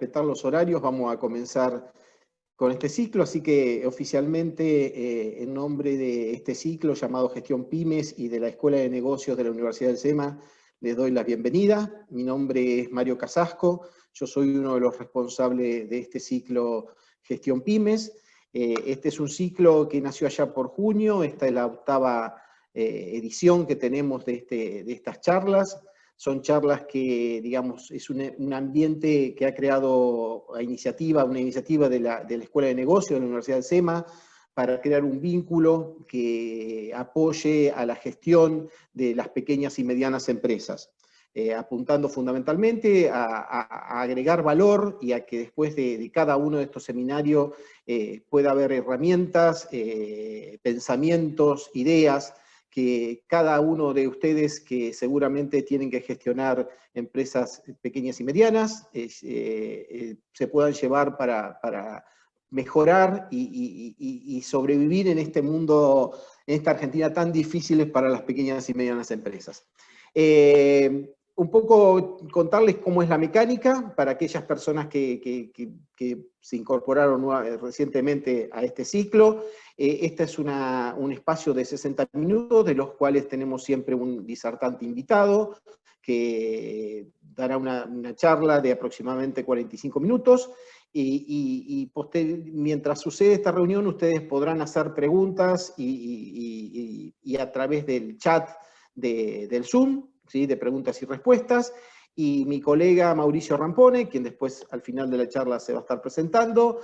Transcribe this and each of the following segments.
respetar los horarios, vamos a comenzar con este ciclo, así que oficialmente en nombre de este ciclo llamado Gestión Pymes y de la Escuela de Negocios de la Universidad del SEMA, les doy la bienvenida. Mi nombre es Mario Casasco, yo soy uno de los responsables de este ciclo Gestión Pymes. Este es un ciclo que nació allá por junio, esta es la octava edición que tenemos de estas charlas. Son charlas que, digamos, es un ambiente que ha creado una iniciativa de la Escuela de Negocios de la Universidad del SEMA para crear un vínculo que apoye a la gestión de las pequeñas y medianas empresas, apuntando fundamentalmente a agregar valor y a que después de cada uno de estos seminarios pueda haber herramientas, pensamientos, ideas, que cada uno de ustedes que seguramente tienen que gestionar empresas pequeñas y medianas, se puedan llevar para mejorar y sobrevivir en este mundo, en esta Argentina tan difícil para las pequeñas y medianas empresas. Un poco contarles cómo es la mecánica para aquellas personas que se incorporaron recientemente a este ciclo. Este es un espacio de 60 minutos, de los cuales tenemos siempre un disertante invitado, que dará una charla de aproximadamente 45 minutos, mientras sucede esta reunión ustedes podrán hacer preguntas y a través del chat del Zoom, ¿sí? De preguntas y respuestas, y mi colega Mauricio Rampone, quien después al final de la charla se va a estar presentando,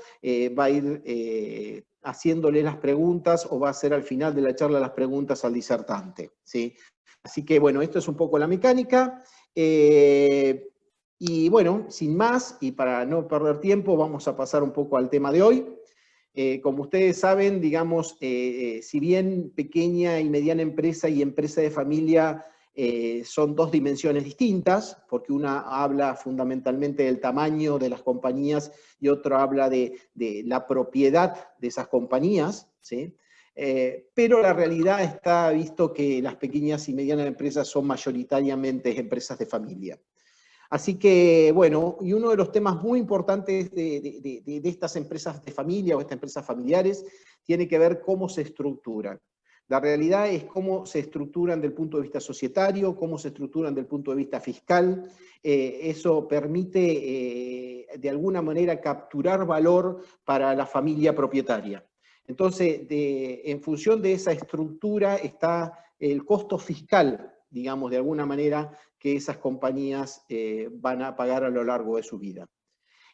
va a ir haciéndole las preguntas, o va a hacer al final de la charla las preguntas al disertante, ¿sí? Así que bueno, esto es un poco la mecánica, y bueno, sin más, y para no perder tiempo, vamos a pasar un poco al tema de hoy. Como ustedes saben, digamos, si bien pequeña y mediana empresa y empresa de familia son dos dimensiones distintas, porque una habla fundamentalmente del tamaño de las compañías y otra habla de la propiedad de esas compañías, ¿sí? Pero la realidad está visto que las pequeñas y medianas empresas son mayoritariamente empresas de familia. Así que, bueno, y uno de los temas muy importantes de estas empresas de familia o estas empresas familiares tiene que ver cómo se estructuran. La realidad es cómo se estructuran del punto de vista societario, cómo se estructuran del punto de vista fiscal. Eso permite, de alguna manera, capturar valor para la familia propietaria. Entonces, en función de esa estructura está el costo fiscal, digamos, de alguna manera, que esas compañías van a pagar a lo largo de su vida.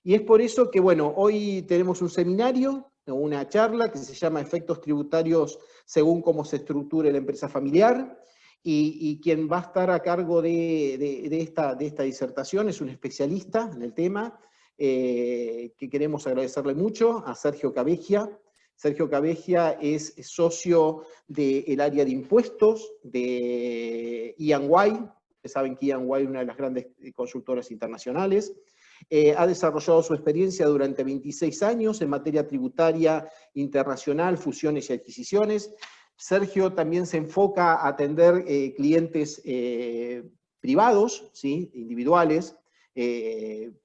Y es por eso que, bueno, hoy tenemos un seminario, una charla que se llama Efectos Tributarios según cómo se estructure la empresa familiar, y quien va a estar a cargo de esta disertación es un especialista en el tema, que queremos agradecerle mucho, a Sergio Cabegia. Sergio Cabegia es socio del área de impuestos de EY. Ustedes saben que EY es una de las grandes consultoras internacionales. Ha desarrollado su experiencia durante 26 años en materia tributaria internacional, fusiones y adquisiciones. Sergio también se enfoca a atender clientes privados, ¿sí? Individuales,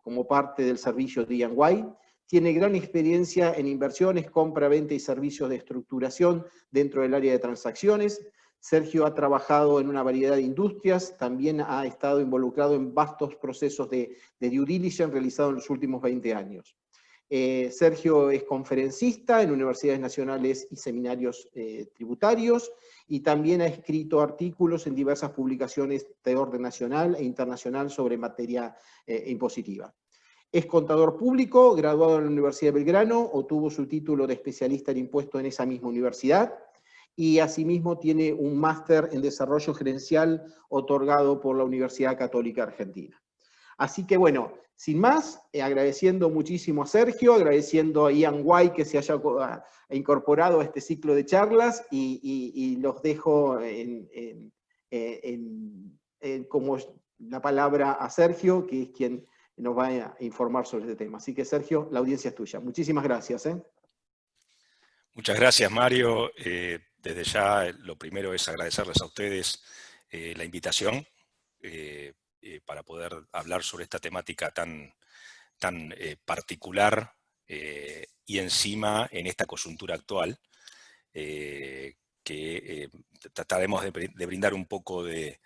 como parte del servicio de EY. Tiene gran experiencia en inversiones, compra, venta y servicios de estructuración dentro del área de transacciones. Sergio ha trabajado en una variedad de industrias, también ha estado involucrado en vastos procesos de due diligence realizados en los últimos 20 años. Sergio es conferencista en universidades nacionales y seminarios tributarios, y también ha escrito artículos en diversas publicaciones de orden nacional e internacional sobre materia impositiva. Es contador público, graduado en la Universidad de Belgrano, obtuvo su título de especialista en impuestos en esa misma universidad, y asimismo tiene un máster en desarrollo gerencial otorgado por la Universidad Católica Argentina. Así que bueno, sin más, agradeciendo muchísimo a Sergio, agradeciendo a EY que se haya incorporado a este ciclo de charlas, y los dejo como la palabra a Sergio, que es quien nos va a informar sobre este tema. Así que Sergio, la audiencia es tuya. Muchísimas gracias. Muchas gracias, Mario. Desde ya, lo primero es agradecerles a ustedes la invitación para poder hablar sobre esta temática tan tan particular y encima en esta coyuntura actual, que trataremos de brindar un poco de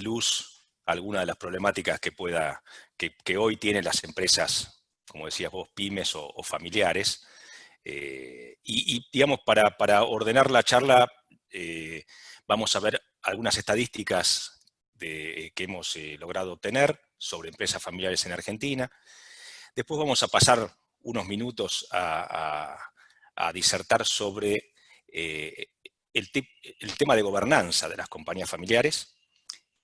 luz a alguna de las problemáticas que hoy tienen las empresas, como decías vos, pymes o familiares. Digamos, para ordenar la charla, vamos a ver algunas estadísticas que hemos logrado obtener sobre empresas familiares en Argentina. Después vamos a pasar unos minutos a disertar sobre el tema de gobernanza de las compañías familiares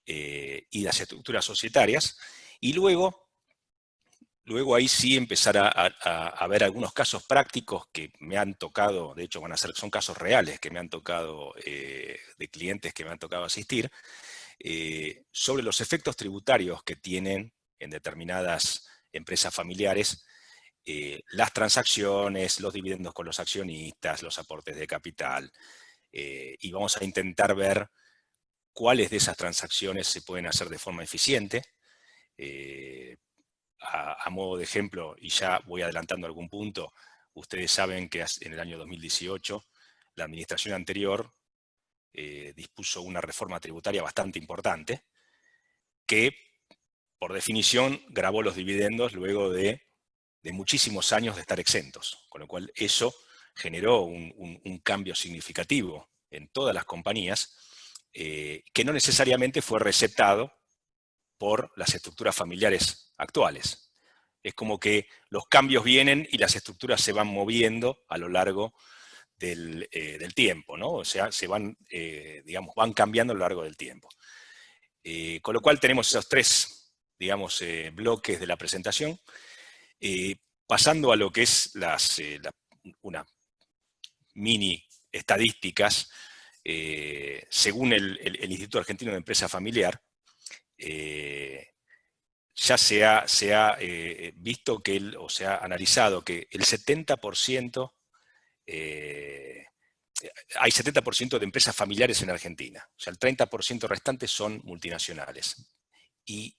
y las estructuras societarias, y luego ahí sí empezar a ver algunos casos prácticos que me han tocado, de hecho son casos reales que me han tocado, de clientes que me han tocado asistir, sobre los efectos tributarios que tienen en determinadas empresas familiares las transacciones, los dividendos con los accionistas, los aportes de capital, y vamos a intentar ver cuáles de esas transacciones se pueden hacer de forma eficiente. A modo de ejemplo, y ya voy adelantando algún punto, ustedes saben que en el año 2018 la administración anterior dispuso una reforma tributaria bastante importante que, por definición, gravó los dividendos luego de muchísimos años de estar exentos, con lo cual eso generó un cambio significativo en todas las compañías, que no necesariamente fue receptado por las estructuras familiares actuales. Es como que los cambios vienen y las estructuras se van moviendo a lo largo del tiempo, ¿no? O sea, digamos, van cambiando a lo largo del tiempo. Con lo cual tenemos esos tres, digamos, bloques de la presentación. Pasando a lo que es una mini estadísticas, según el Instituto Argentino de Empresa Familiar, ya se ha visto o se ha analizado que el 70%, hay 70% de empresas familiares en Argentina, o sea, el 30% restante son multinacionales. Y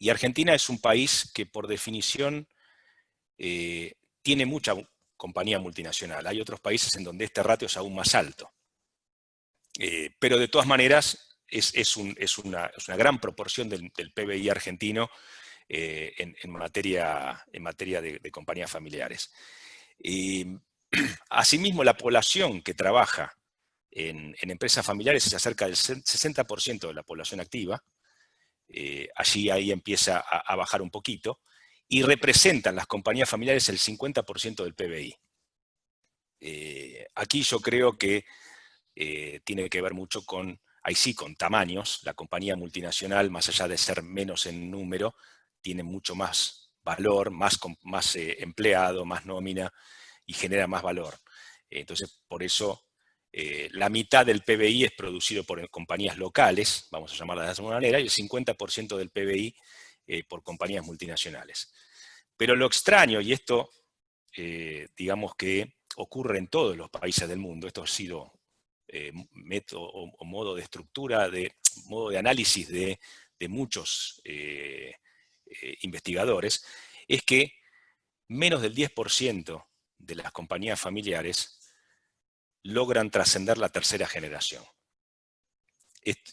Argentina es un país que por definición tiene mucha compañía multinacional. Hay otros países en donde este ratio es aún más alto. Pero de todas maneras es una gran proporción del PBI argentino en materia de compañías familiares. Asimismo, la población que trabaja en empresas familiares es acerca del 60% de la población activa. Ahí empieza a bajar un poquito, y representan las compañías familiares el 50% del PBI. Aquí yo creo que tiene que ver mucho con tamaños. La compañía multinacional, más allá de ser menos en número, tiene mucho más valor, más empleado, más nómina, y genera más valor. Entonces, por eso, la mitad del PBI es producido por compañías locales, vamos a llamarlas de esa manera, y el 50% del PBI por compañías multinacionales. Pero lo extraño, y esto digamos que ocurre en todos los países del mundo, esto ha sido método o modo de estructura, modo de análisis de muchos investigadores, es que menos del 10% de las compañías familiares logran trascender la tercera generación.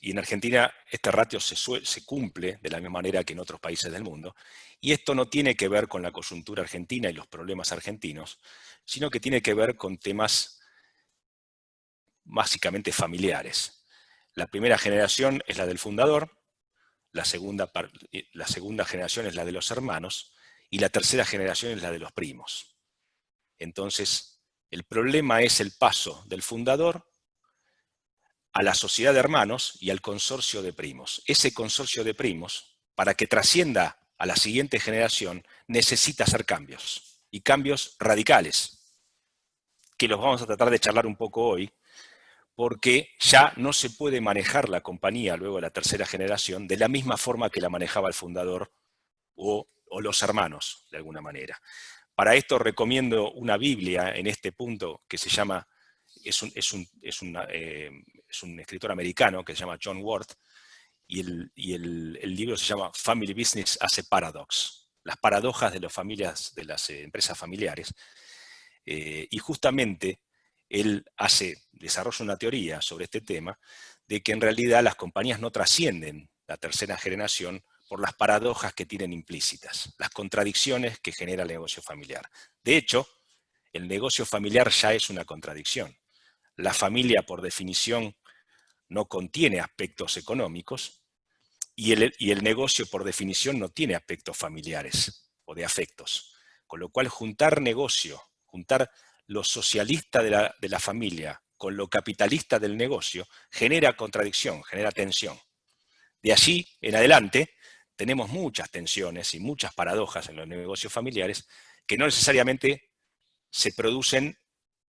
Y en Argentina este ratio se cumple de la misma manera que en otros países del mundo, y esto no tiene que ver con la coyuntura argentina y los problemas argentinos, sino que tiene que ver con temas básicamente familiares. La primera generación es la del fundador, la segunda generación es la de los hermanos, y la tercera generación es la de los primos. Entonces, el problema es el paso del fundador a la sociedad de hermanos y al consorcio de primos. Ese consorcio de primos, para que trascienda a la siguiente generación, necesita hacer cambios, y cambios radicales, que los vamos a tratar de charlar un poco hoy, porque ya no se puede manejar la compañía luego de la tercera generación de la misma forma que la manejaba el fundador o los hermanos, de alguna manera. Para esto recomiendo una Biblia en este punto que se llama, es un escritor americano que se llama John Worth, y el libro se llama Family Business as a Paradox, las paradojas de las empresas familiares, y justamente él desarrolla una teoría sobre este tema, de que en realidad las compañías no trascienden la tercera generación por las paradojas que tienen implícitas, las contradicciones que genera el negocio familiar. De hecho, el negocio familiar ya es una contradicción. La familia, por definición, no contiene aspectos económicos y el negocio, por definición, no tiene aspectos familiares o de afectos. Con lo cual, juntar negocio, juntar lo socialista de la familia con lo capitalista del negocio, genera contradicción, genera tensión. De allí en adelante, tenemos muchas tensiones y muchas paradojas en los negocios familiares que no necesariamente se producen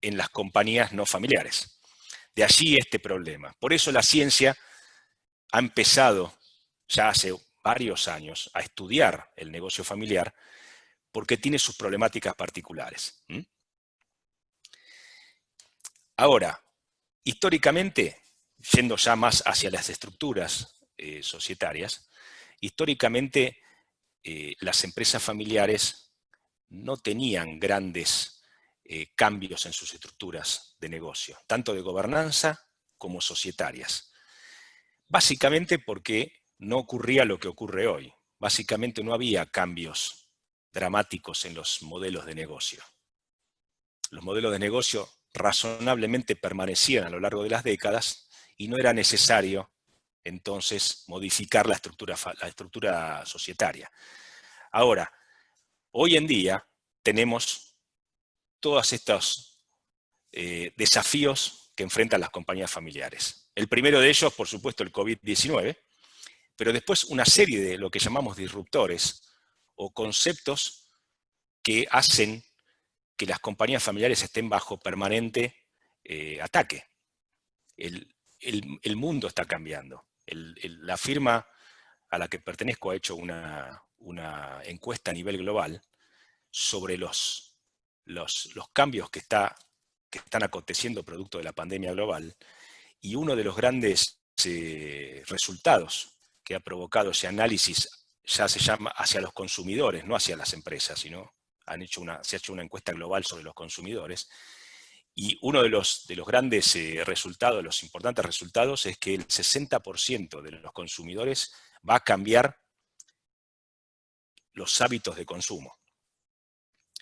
en las compañías no familiares. De allí este problema. Por eso la ciencia ha empezado ya hace varios años a estudiar el negocio familiar porque tiene sus problemáticas particulares. Ahora, históricamente, yendo ya más hacia las estructuras societarias, históricamente las empresas familiares no tenían grandes cambios en sus estructuras de negocio, tanto de gobernanza como societarias. Básicamente porque no ocurría lo que ocurre hoy. Básicamente no había cambios dramáticos en los modelos de negocio. Los modelos de negocio razonablemente permanecían a lo largo de las décadas y no era necesario entonces modificar la estructura societaria. Ahora, hoy en día tenemos todos estos desafíos que enfrentan las compañías familiares. El primero de ellos, por supuesto, el COVID-19, pero después una serie de lo que llamamos disruptores o conceptos que hacen que las compañías familiares estén bajo permanente ataque. El mundo está cambiando. La firma a la que pertenezco ha hecho una encuesta a nivel global sobre los cambios que están aconteciendo producto de la pandemia global, y uno de los grandes resultados que ha provocado ese análisis ya se llama hacia los consumidores, no hacia las empresas, sino se ha hecho una encuesta global sobre los consumidores, y uno de los grandes resultados, los importantes resultados, es que el 60% de los consumidores va a cambiar los hábitos de consumo.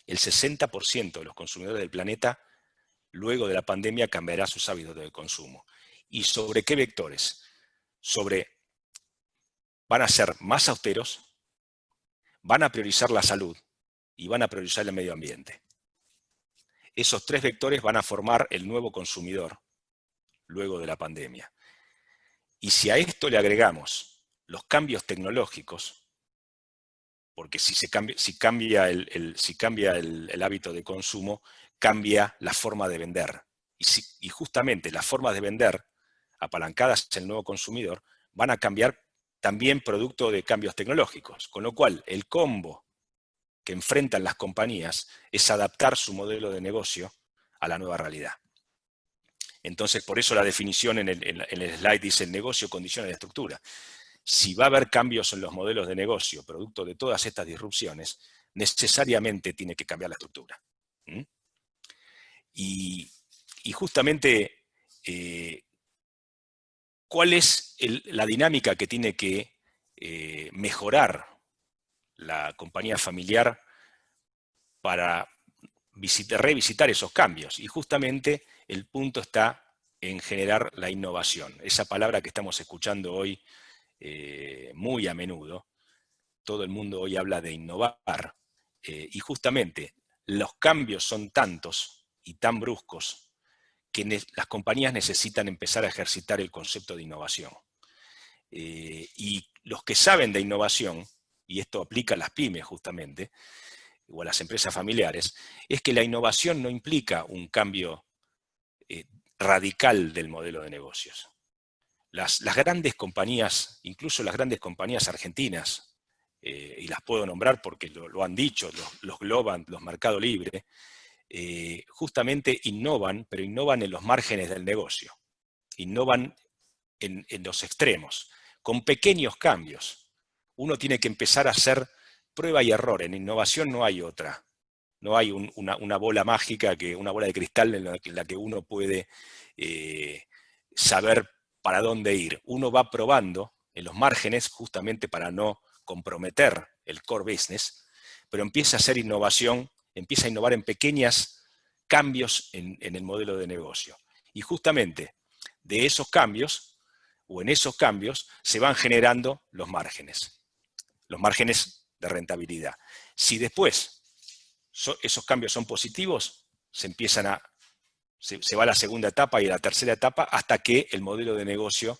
El 60% de los consumidores del planeta, luego de la pandemia, cambiará sus hábitos de consumo. ¿Y sobre qué vectores? Van a ser más austeros, van a priorizar la salud y van a priorizar el medio ambiente. Esos tres vectores van a formar el nuevo consumidor luego de la pandemia. Y si a esto le agregamos los cambios tecnológicos, porque si cambia el hábito de consumo, cambia la forma de vender. Y justamente las formas de vender, apalancadas en el nuevo consumidor, van a cambiar también producto de cambios tecnológicos. Con lo cual, el combo que enfrentan las compañías es adaptar su modelo de negocio a la nueva realidad. Entonces, por eso la definición en el slide dice: el negocio condiciona la estructura. Si va a haber cambios en los modelos de negocio, producto de todas estas disrupciones, necesariamente tiene que cambiar la estructura. Y justamente, ¿cuál es la dinámica que tiene que mejorar la compañía familiar para revisitar esos cambios? Y justamente el punto está en generar la innovación. Esa palabra que estamos escuchando hoy muy a menudo. Todo el mundo hoy habla de innovar. Y justamente los cambios son tantos y tan bruscos que las compañías necesitan empezar a ejercitar el concepto de innovación. Y los que saben de innovación, y esto aplica a las pymes justamente, o a las empresas familiares, es que la innovación no implica un cambio radical del modelo de negocios. Las grandes compañías, incluso las grandes compañías argentinas, y las puedo nombrar porque lo han dicho, los Globant, los Mercado Libre, justamente innovan, pero innovan en los márgenes del negocio. Innovan en los extremos, con pequeños cambios. Uno tiene que empezar a hacer prueba y error. En innovación no hay otra. No hay una bola mágica, una bola de cristal en la que uno puede saber para dónde ir. Uno va probando en los márgenes justamente para no comprometer el core business, pero empieza a hacer innovación, empieza a innovar en pequeños cambios en el modelo de negocio. Y justamente de esos cambios, o en esos cambios, se van generando los márgenes de rentabilidad. Si después esos cambios son positivos, se va a la segunda etapa y a la tercera etapa hasta que el modelo de negocio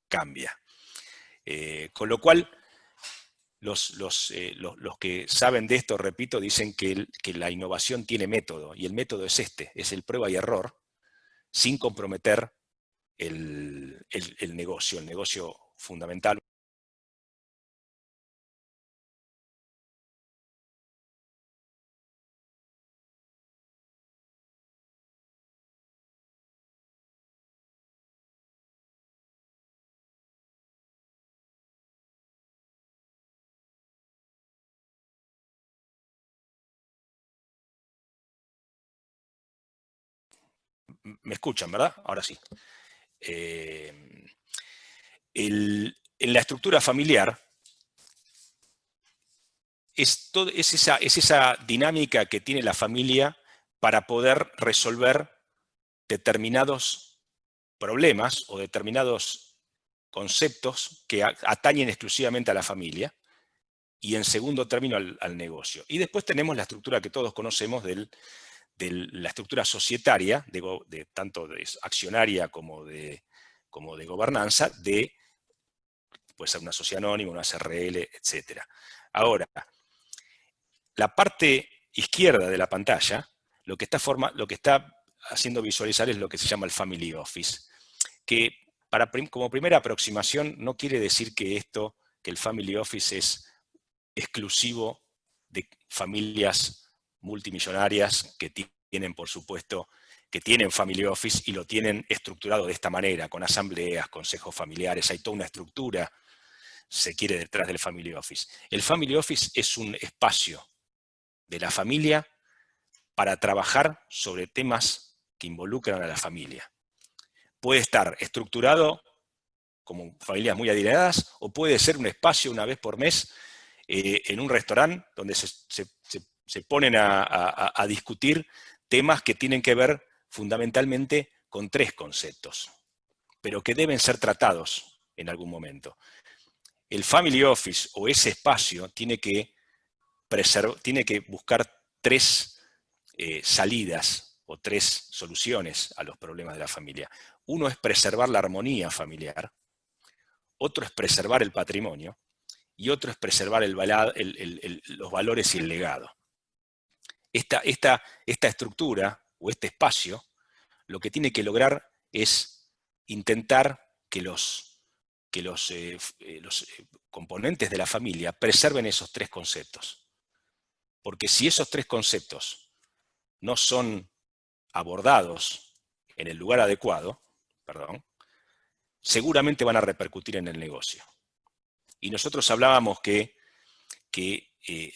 cambia. Con lo cual, los que saben de esto, repito, dicen que la innovación tiene método, y el método es es el prueba y error, sin comprometer el negocio fundamental. ¿Me escuchan, verdad? Ahora sí. En la estructura familiar es esa dinámica que tiene la familia para poder resolver determinados problemas o determinados conceptos que atañen exclusivamente a la familia y en segundo término al negocio. Y después tenemos la estructura que todos conocemos de la estructura societaria, tanto de accionaria como de gobernanza, puede ser una sociedad anónima, una SRL, etc. Ahora, la parte izquierda de la pantalla, lo que está haciendo visualizar es lo que se llama el Family Office, que como primera aproximación no quiere decir que el Family Office es exclusivo de familias multimillonarias que tienen, por supuesto, que tienen Family Office y lo tienen estructurado de esta manera, con asambleas, consejos familiares, hay toda una estructura, se quiere, detrás del Family Office. El Family Office es un espacio de la familia para trabajar sobre temas que involucran a la familia. Puede estar estructurado como familias muy adineradas o puede ser un espacio una vez por mes en un restaurante donde se ponen a discutir temas que tienen que ver fundamentalmente con tres conceptos, pero que deben ser tratados en algún momento. El Family Office o ese espacio tiene que buscar tres salidas o tres soluciones a los problemas de la familia. Uno es preservar la armonía familiar, otro es preservar el patrimonio y otro es preservar los valores y el legado. Esta estructura o este espacio lo que tiene que lograr es intentar que los componentes de la familia preserven esos tres conceptos. Porque si esos tres conceptos no son abordados en el lugar adecuado, seguramente van a repercutir en el negocio. Y nosotros hablábamos que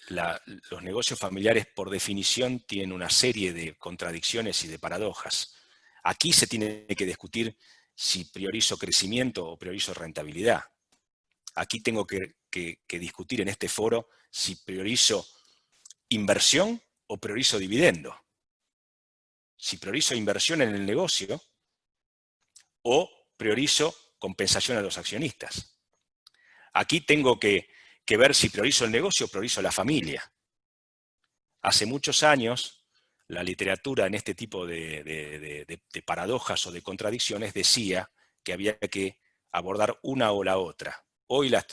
los negocios familiares por definición tienen una serie de contradicciones y de paradojas. Aquí se tiene que discutir si priorizo crecimiento o priorizo rentabilidad. Aquí tengo que discutir en este foro si priorizo inversión o priorizo dividendo. Si priorizo inversión en el negocio o priorizo compensación a los accionistas. Aquí tengo que ver si priorizo el negocio o priorizo la familia. Hace muchos años, la literatura en este tipo de paradojas o de contradicciones decía que había que abordar una o la otra. Hoy la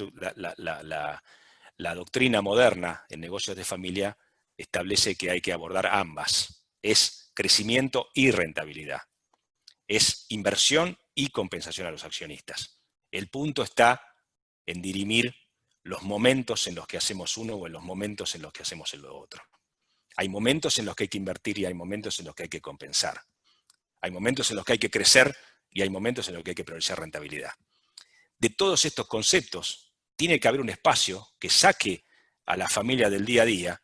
doctrina moderna en negocios de familia establece que hay que abordar ambas. Es crecimiento y rentabilidad. Es inversión y compensación a los accionistas. El punto está en dirimir los momentos en los que hacemos uno o en los momentos en los que hacemos el otro. Hay momentos en los que hay que invertir y hay momentos en los que hay que compensar. Hay momentos en los que hay que crecer y hay momentos en los que hay que priorizar rentabilidad. De todos estos conceptos, tiene que haber un espacio que saque a la familia del día a día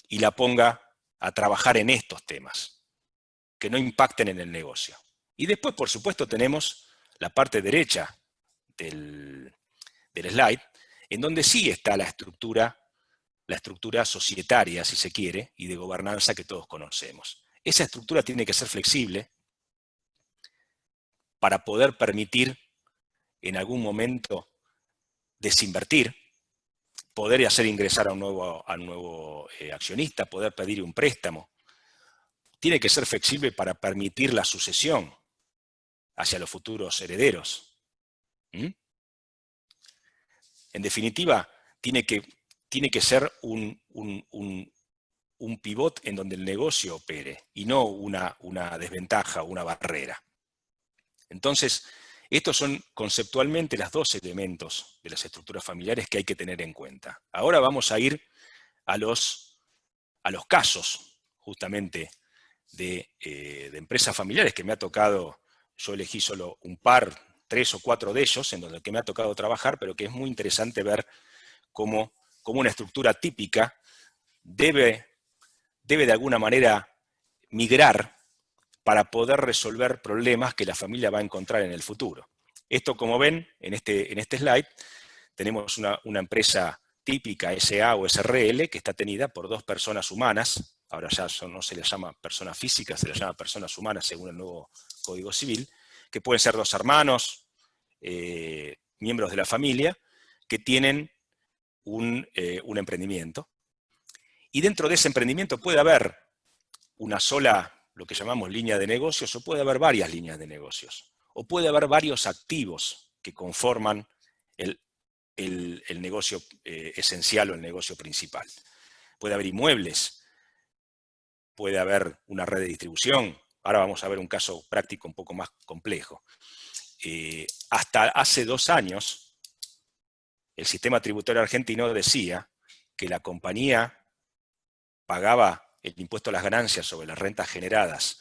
y la ponga a trabajar en estos temas, que no impacten en el negocio. Y después, por supuesto, tenemos la parte derecha del slide, en donde sí está la estructura societaria, si se quiere, y de gobernanza que todos conocemos. Esa estructura tiene que ser flexible para poder permitir en algún momento desinvertir, poder hacer ingresar a un nuevo accionista, poder pedir un préstamo. Tiene que ser flexible para permitir la sucesión hacia los futuros herederos. En definitiva, tiene que ser un pivot en donde el negocio opere y no una desventaja o una barrera. Entonces, estos son conceptualmente los dos elementos de las estructuras familiares que hay que tener en cuenta. Ahora vamos a ir a los casos, justamente, de empresas familiares que me ha tocado. Yo elegí solo un par, 3 o 4 de ellos, en donde me ha tocado trabajar, pero que es muy interesante ver cómo una estructura típica debe de alguna manera migrar para poder resolver problemas que la familia va a encontrar en el futuro. Esto, como ven, en este slide, tenemos una empresa típica, SA o SRL, que está tenida por 2 personas humanas. Ahora ya no se les llama personas físicas, se les llama personas humanas según el nuevo Código Civil, que pueden ser 2 hermanos, miembros de la familia, que tienen un emprendimiento. Y dentro de ese emprendimiento puede haber una sola, lo que llamamos línea de negocios, o puede haber varias líneas de negocios, o puede haber varios activos que conforman el negocio esencial o el negocio principal. Puede haber inmuebles, puede haber una red de distribución. Ahora vamos a ver un caso práctico un poco más complejo. Hasta hace 2 años, el sistema tributario argentino decía que la compañía pagaba el impuesto a las ganancias sobre las rentas generadas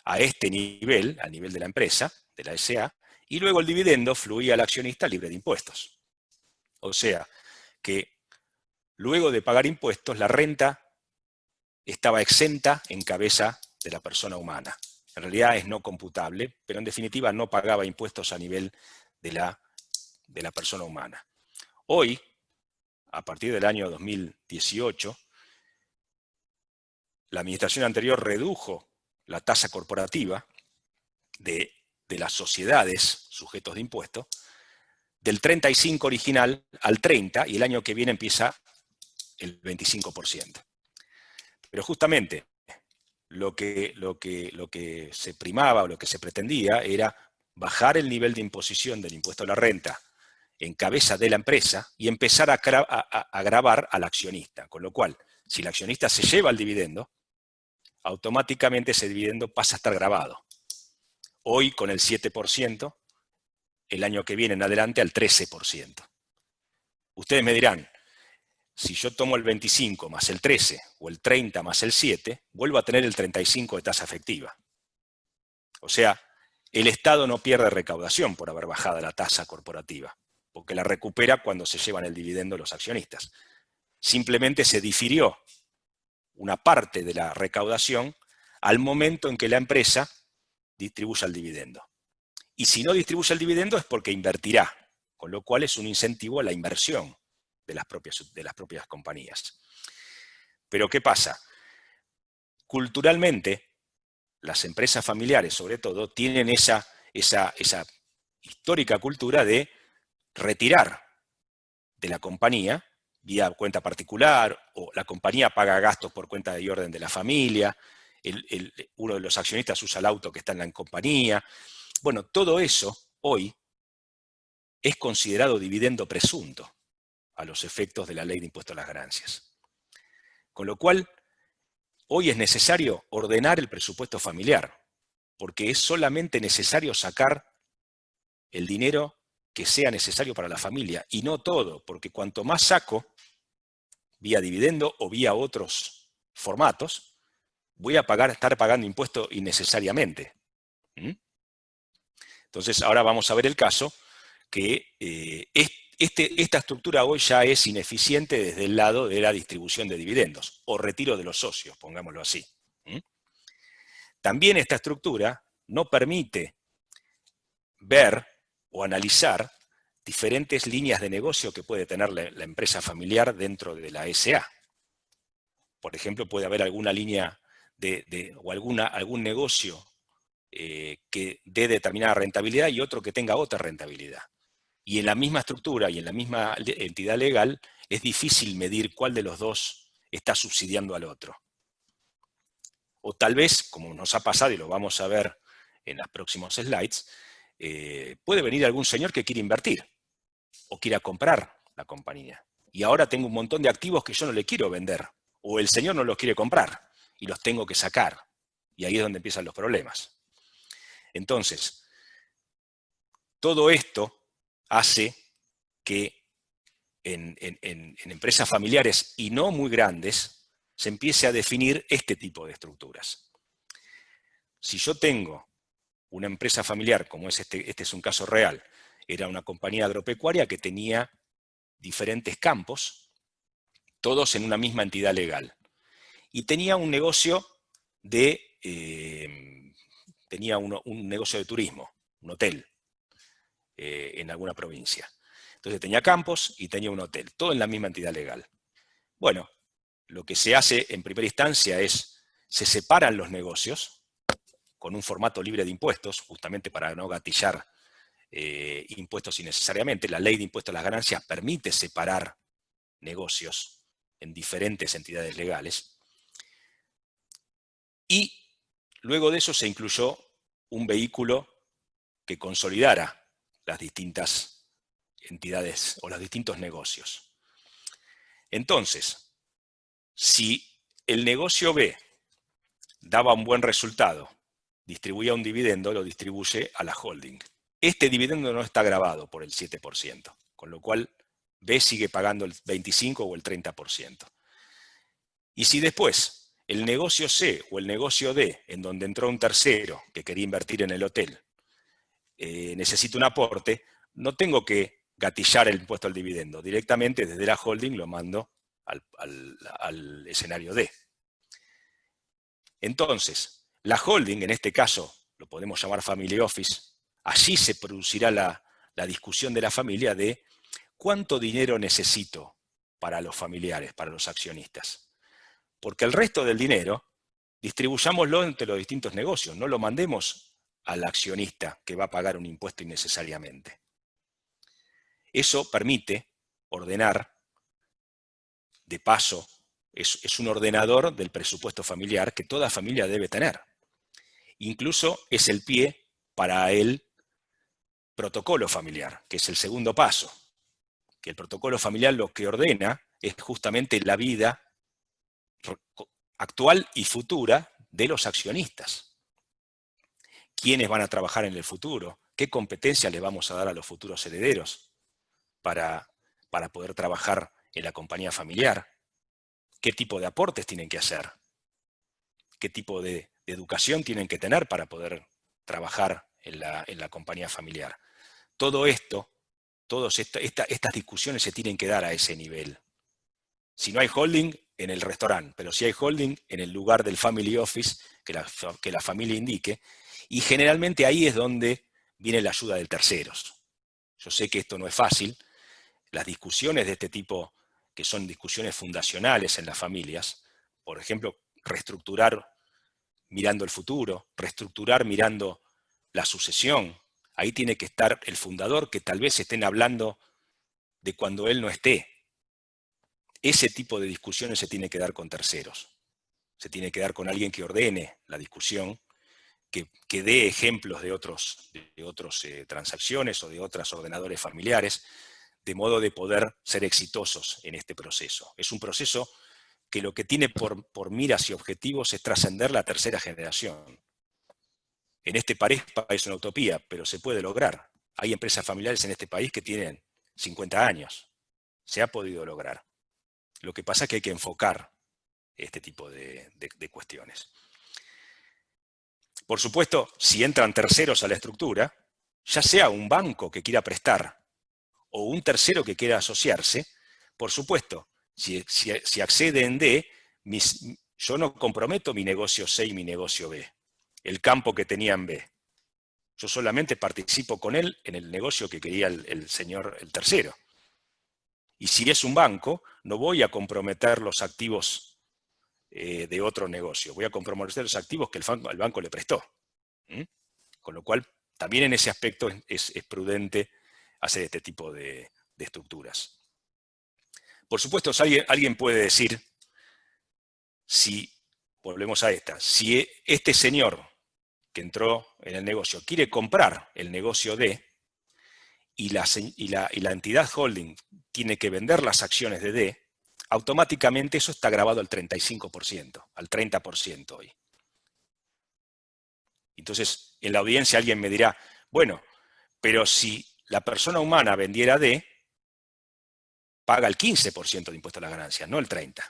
a este nivel, al nivel de la empresa, de la SA, y luego el dividendo fluía al accionista libre de impuestos. O sea, que luego de pagar impuestos, la renta estaba exenta en cabeza de la persona humana. En realidad es no computable, pero en definitiva no pagaba impuestos a nivel de la persona humana. Hoy, a partir del año 2018, la administración anterior redujo la tasa corporativa de las sociedades sujetos de impuesto del 35 original al 30, y el año que viene empieza el 25%. Pero justamente lo que se primaba o lo que se pretendía era bajar el nivel de imposición del impuesto a la renta en cabeza de la empresa y empezar a gravar al accionista. Con lo cual, si el accionista se lleva el dividendo, automáticamente ese dividendo pasa a estar grabado. Hoy con el 7%, el año que viene en adelante al 13%. Ustedes me dirán, si yo tomo el 25 más el 13 o el 30 más el 7, vuelvo a tener el 35 de tasa efectiva. O sea, el Estado no pierde recaudación por haber bajado la tasa corporativa, porque la recupera cuando se llevan el dividendo los accionistas. Simplemente se difirió una parte de la recaudación al momento en que la empresa distribuya el dividendo. Y si no distribuye el dividendo es porque invertirá, con lo cual es un incentivo a la inversión de las propias compañías. Pero ¿qué pasa? Culturalmente, las empresas familiares, sobre todo, tienen esa histórica cultura de retirar de la compañía vía cuenta particular, o la compañía paga gastos por cuenta y orden de la familia, uno de los accionistas usa el auto que está en la compañía. Bueno, todo eso hoy es considerado dividendo presunto a los efectos de la ley de impuesto a las ganancias. Con lo cual, hoy es necesario ordenar el presupuesto familiar, porque es solamente necesario sacar el dinero que sea necesario para la familia, y no todo, porque cuanto más saco, vía dividendo o vía otros formatos, voy a estar pagando impuestos innecesariamente. Entonces, ahora vamos a ver el caso que esta estructura hoy ya es ineficiente desde el lado de la distribución de dividendos, o retiro de los socios, pongámoslo así. También esta estructura no permite ver o analizar diferentes líneas de negocio que puede tener la empresa familiar dentro de la SA. Por ejemplo, puede haber alguna línea o algún negocio que dé determinada rentabilidad y otro que tenga otra rentabilidad. Y en la misma estructura y en la misma entidad legal es difícil medir cuál de los dos está subsidiando al otro. O tal vez, como nos ha pasado y lo vamos a ver en los próximos slides, puede venir algún señor que quiere invertir o quiera comprar la compañía. Y ahora tengo un montón de activos que yo no le quiero vender, o el señor no los quiere comprar y los tengo que sacar. Y ahí es donde empiezan los problemas. Entonces, todo esto hace que en empresas familiares y no muy grandes se empiece a definir este tipo de estructuras. Si yo tengo una empresa familiar, como es este es un caso real, era una compañía agropecuaria que tenía diferentes campos, todos en una misma entidad legal. Y tenía un negocio tenía un negocio de turismo, un hotel, en alguna provincia. Entonces tenía campos y tenía un hotel, todo en la misma entidad legal. Bueno, lo que se hace en primera instancia es, se separan los negocios con un formato libre de impuestos, justamente para no gatillar impuestos innecesariamente. La ley de impuestos a las ganancias permite separar negocios en diferentes entidades legales. Y luego de eso se incluyó un vehículo que consolidara las distintas entidades o los distintos negocios. Entonces, si el negocio B daba un buen resultado, distribuía un dividendo, lo distribuye a la holding. Este dividendo no está gravado por el 7%, con lo cual B sigue pagando el 25 o el 30%. Y si después el negocio C o el negocio D, en donde entró un tercero que quería invertir en el hotel, necesita un aporte, no tengo que gatillar el impuesto al dividendo. Directamente desde la holding lo mando al escenario D. Entonces, la holding, en este caso, lo podemos llamar Family Office, allí se producirá la discusión de la familia de cuánto dinero necesito para los familiares, para los accionistas. Porque el resto del dinero, distribuyámoslo entre los distintos negocios, no lo mandemos al accionista que va a pagar un impuesto innecesariamente. Eso permite ordenar, de paso, es un ordenador del presupuesto familiar que toda familia debe tener. Incluso es el pie para el protocolo familiar, que es el segundo paso. Que el protocolo familiar lo que ordena es justamente la vida actual y futura de los accionistas. ¿Quiénes van a trabajar en el futuro? ¿Qué competencias le vamos a dar a los futuros herederos para poder trabajar en la compañía familiar? ¿Qué tipo de aportes tienen que hacer? ¿Qué tipo de educación tienen que tener para poder trabajar en la compañía familiar? Todo esto, todas estas discusiones se tienen que dar a ese nivel. Si no hay holding, en el restaurante, pero si hay holding, en el lugar del family office que la familia indique, y generalmente ahí es donde viene la ayuda de terceros. Yo sé que esto no es fácil, las discusiones de este tipo, que son discusiones fundacionales en las familias, por ejemplo, reestructurar mirando el futuro, reestructurar mirando la sucesión, ahí tiene que estar el fundador, que tal vez estén hablando de cuando él no esté. Ese tipo de discusiones se tiene que dar con terceros. Se tiene que dar con alguien que ordene la discusión, que dé ejemplos de otras transacciones o de otros ordenadores familiares, de modo de poder ser exitosos en este proceso. Es un proceso que lo que tiene por miras y objetivos es trascender la tercera generación. En este país es una utopía, pero se puede lograr. Hay empresas familiares en este país que tienen 50 años. Se ha podido lograr. Lo que pasa es que hay que enfocar este tipo de cuestiones. Por supuesto, si entran terceros a la estructura, ya sea un banco que quiera prestar o un tercero que quiera asociarse, por supuesto, si accede en D, yo no comprometo mi negocio C y mi negocio B, el campo que tenía en B. Yo solamente participo con él en el negocio que quería el tercero. Y si es un banco, no voy a comprometer los activos de otro negocio, voy a comprometer los activos que el banco le prestó. Con lo cual, también en ese aspecto es prudente hacer este tipo de estructuras. Por supuesto, alguien puede decir, si, volvemos a esta, si este señor que entró en el negocio quiere comprar el negocio D y la entidad holding tiene que vender las acciones de D, automáticamente eso está grabado al 35%, al 30% hoy. Entonces, en la audiencia alguien me dirá, bueno, pero si la persona humana vendiera D, paga el 15% de impuesto a las ganancias, no el 30%.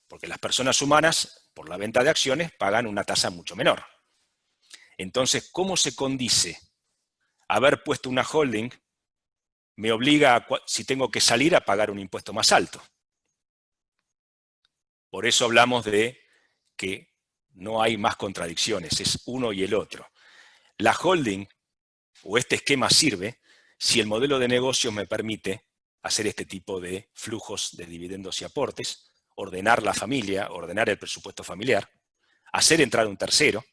Porque las personas humanas, por la venta de acciones, pagan una tasa mucho menor. Entonces, ¿cómo se condice? Haber puesto una holding me obliga, si tengo que salir, a pagar un impuesto más alto. Por eso hablamos de que no hay más contradicciones, es uno y el otro. La holding o este esquema sirve si el modelo de negocio me permite hacer este tipo de flujos de dividendos y aportes, ordenar la familia, ordenar el presupuesto familiar, hacer entrar un tercero,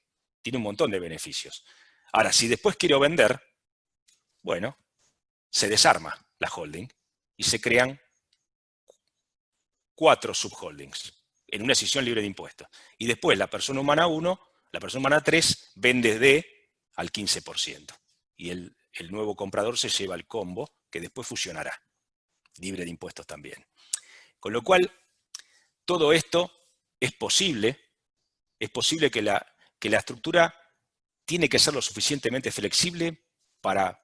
tiene un montón de beneficios. Ahora, si después quiero vender, bueno, se desarma la holding y se crean 4 subholdings en una decisión libre de impuestos. Y después la persona humana 1, la persona humana 3 vende D al 15%. Y el nuevo comprador se lleva el combo que después fusionará, libre de impuestos también. Con lo cual, todo esto es posible que la estructura tiene que ser lo suficientemente flexible para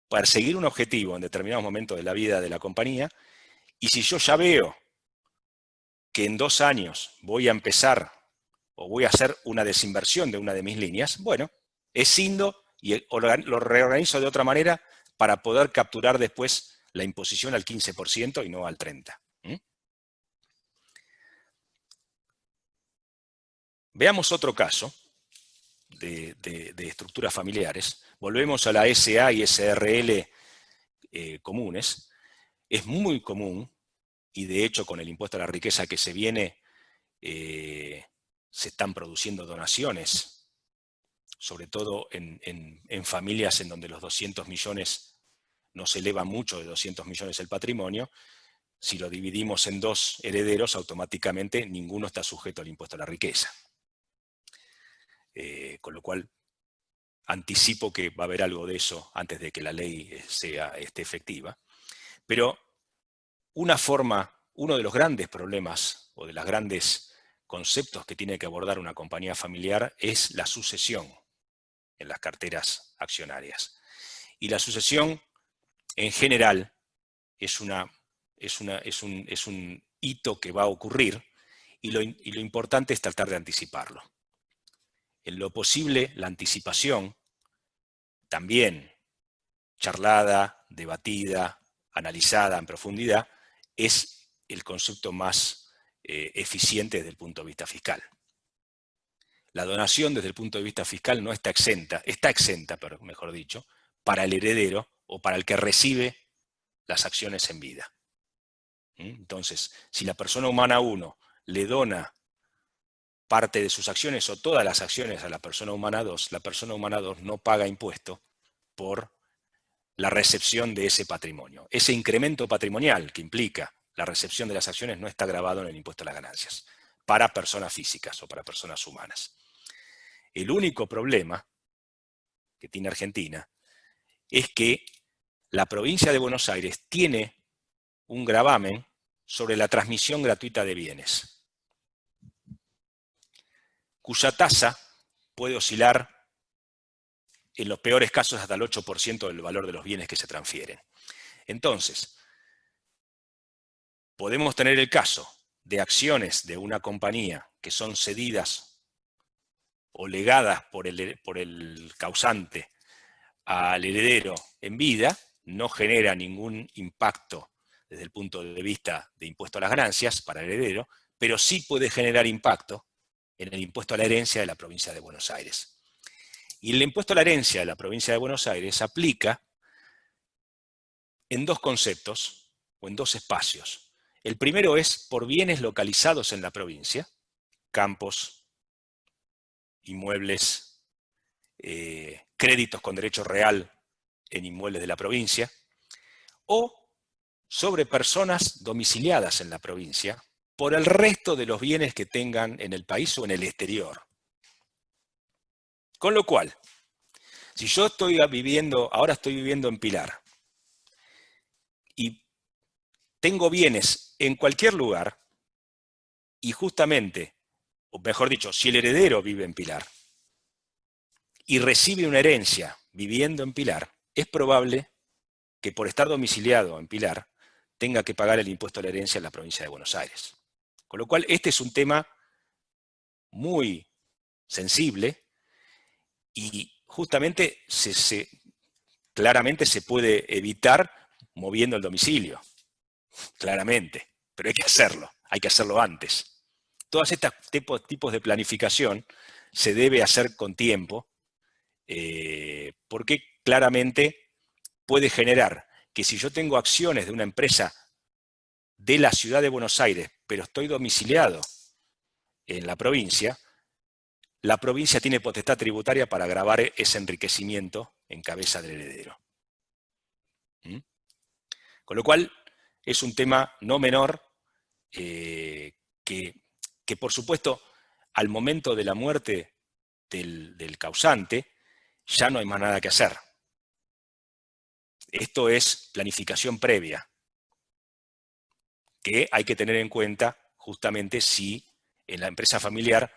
perseguir un objetivo en determinados momentos de la vida de la compañía, y si yo ya veo que en 2 años voy a empezar o voy a hacer una desinversión de una de mis líneas, bueno, escindo y lo reorganizo de otra manera para poder capturar después la imposición al 15% y no al 30%. Veamos otro caso de estructuras familiares. Volvemos a la SA y SRL comunes. Es muy común, y de hecho con el impuesto a la riqueza que se viene, se están produciendo donaciones, sobre todo en familias en donde los 200 millones no se eleva mucho de 200 millones el patrimonio. Si lo dividimos en 2 herederos, automáticamente ninguno está sujeto al impuesto a la riqueza. Con lo cual, anticipo que va a haber algo de eso antes de que la ley esté efectiva. Pero uno de los grandes problemas o de los grandes conceptos que tiene que abordar una compañía familiar es la sucesión en las carteras accionarias. Y la sucesión, en general, es un hito que va a ocurrir, y lo importante es tratar de anticiparlo. En lo posible, la anticipación, también charlada, debatida, analizada en profundidad, es el concepto más eficiente desde el punto de vista fiscal. La donación desde el punto de vista fiscal no está exenta, pero mejor dicho, para el heredero o para el que recibe las acciones en vida. Entonces, si la persona humana 1 le dona parte de sus acciones o todas las acciones a la persona humana 2, la persona humana 2 no paga impuesto por la recepción de ese patrimonio. Ese incremento patrimonial que implica la recepción de las acciones no está grabado en el impuesto a las ganancias para personas físicas o para personas humanas. El único problema que tiene Argentina es que la provincia de Buenos Aires tiene un gravamen sobre la transmisión gratuita de bienes, cuya tasa puede oscilar en los peores casos hasta el 8% del valor de los bienes que se transfieren. Entonces, podemos tener el caso de acciones de una compañía que son cedidas o legadas por el causante al heredero en vida, no genera ningún impacto desde el punto de vista de impuesto a las ganancias para el heredero, pero sí puede generar impacto en el impuesto a la herencia de la provincia de Buenos Aires. Y el impuesto a la herencia de la provincia de Buenos Aires aplica en dos conceptos o en dos espacios. El primero es por bienes localizados en la provincia, campos, inmuebles, créditos con derecho real en inmuebles de la provincia, o sobre personas domiciliadas en la provincia por el resto de los bienes que tengan en el país o en el exterior. Con lo cual, si yo ahora estoy viviendo en Pilar, y tengo bienes en cualquier lugar, y justamente, o mejor dicho, si el heredero vive en Pilar y recibe una herencia viviendo en Pilar, es probable que por estar domiciliado en Pilar tenga que pagar el impuesto a la herencia en la provincia de Buenos Aires. Con lo cual, este es un tema muy sensible y justamente claramente se puede evitar moviendo el domicilio, claramente, pero hay que hacerlo antes. Todos estos tipos de planificación se debe hacer con tiempo, porque claramente puede generar que si yo tengo acciones de una empresa de la ciudad de Buenos Aires, pero estoy domiciliado en la provincia tiene potestad tributaria para gravar ese enriquecimiento en cabeza del heredero. Con lo cual, es un tema no menor que por supuesto, al momento de la muerte del causante, ya no hay más nada que hacer. Esto es planificación previa, que hay que tener en cuenta justamente si en la empresa familiar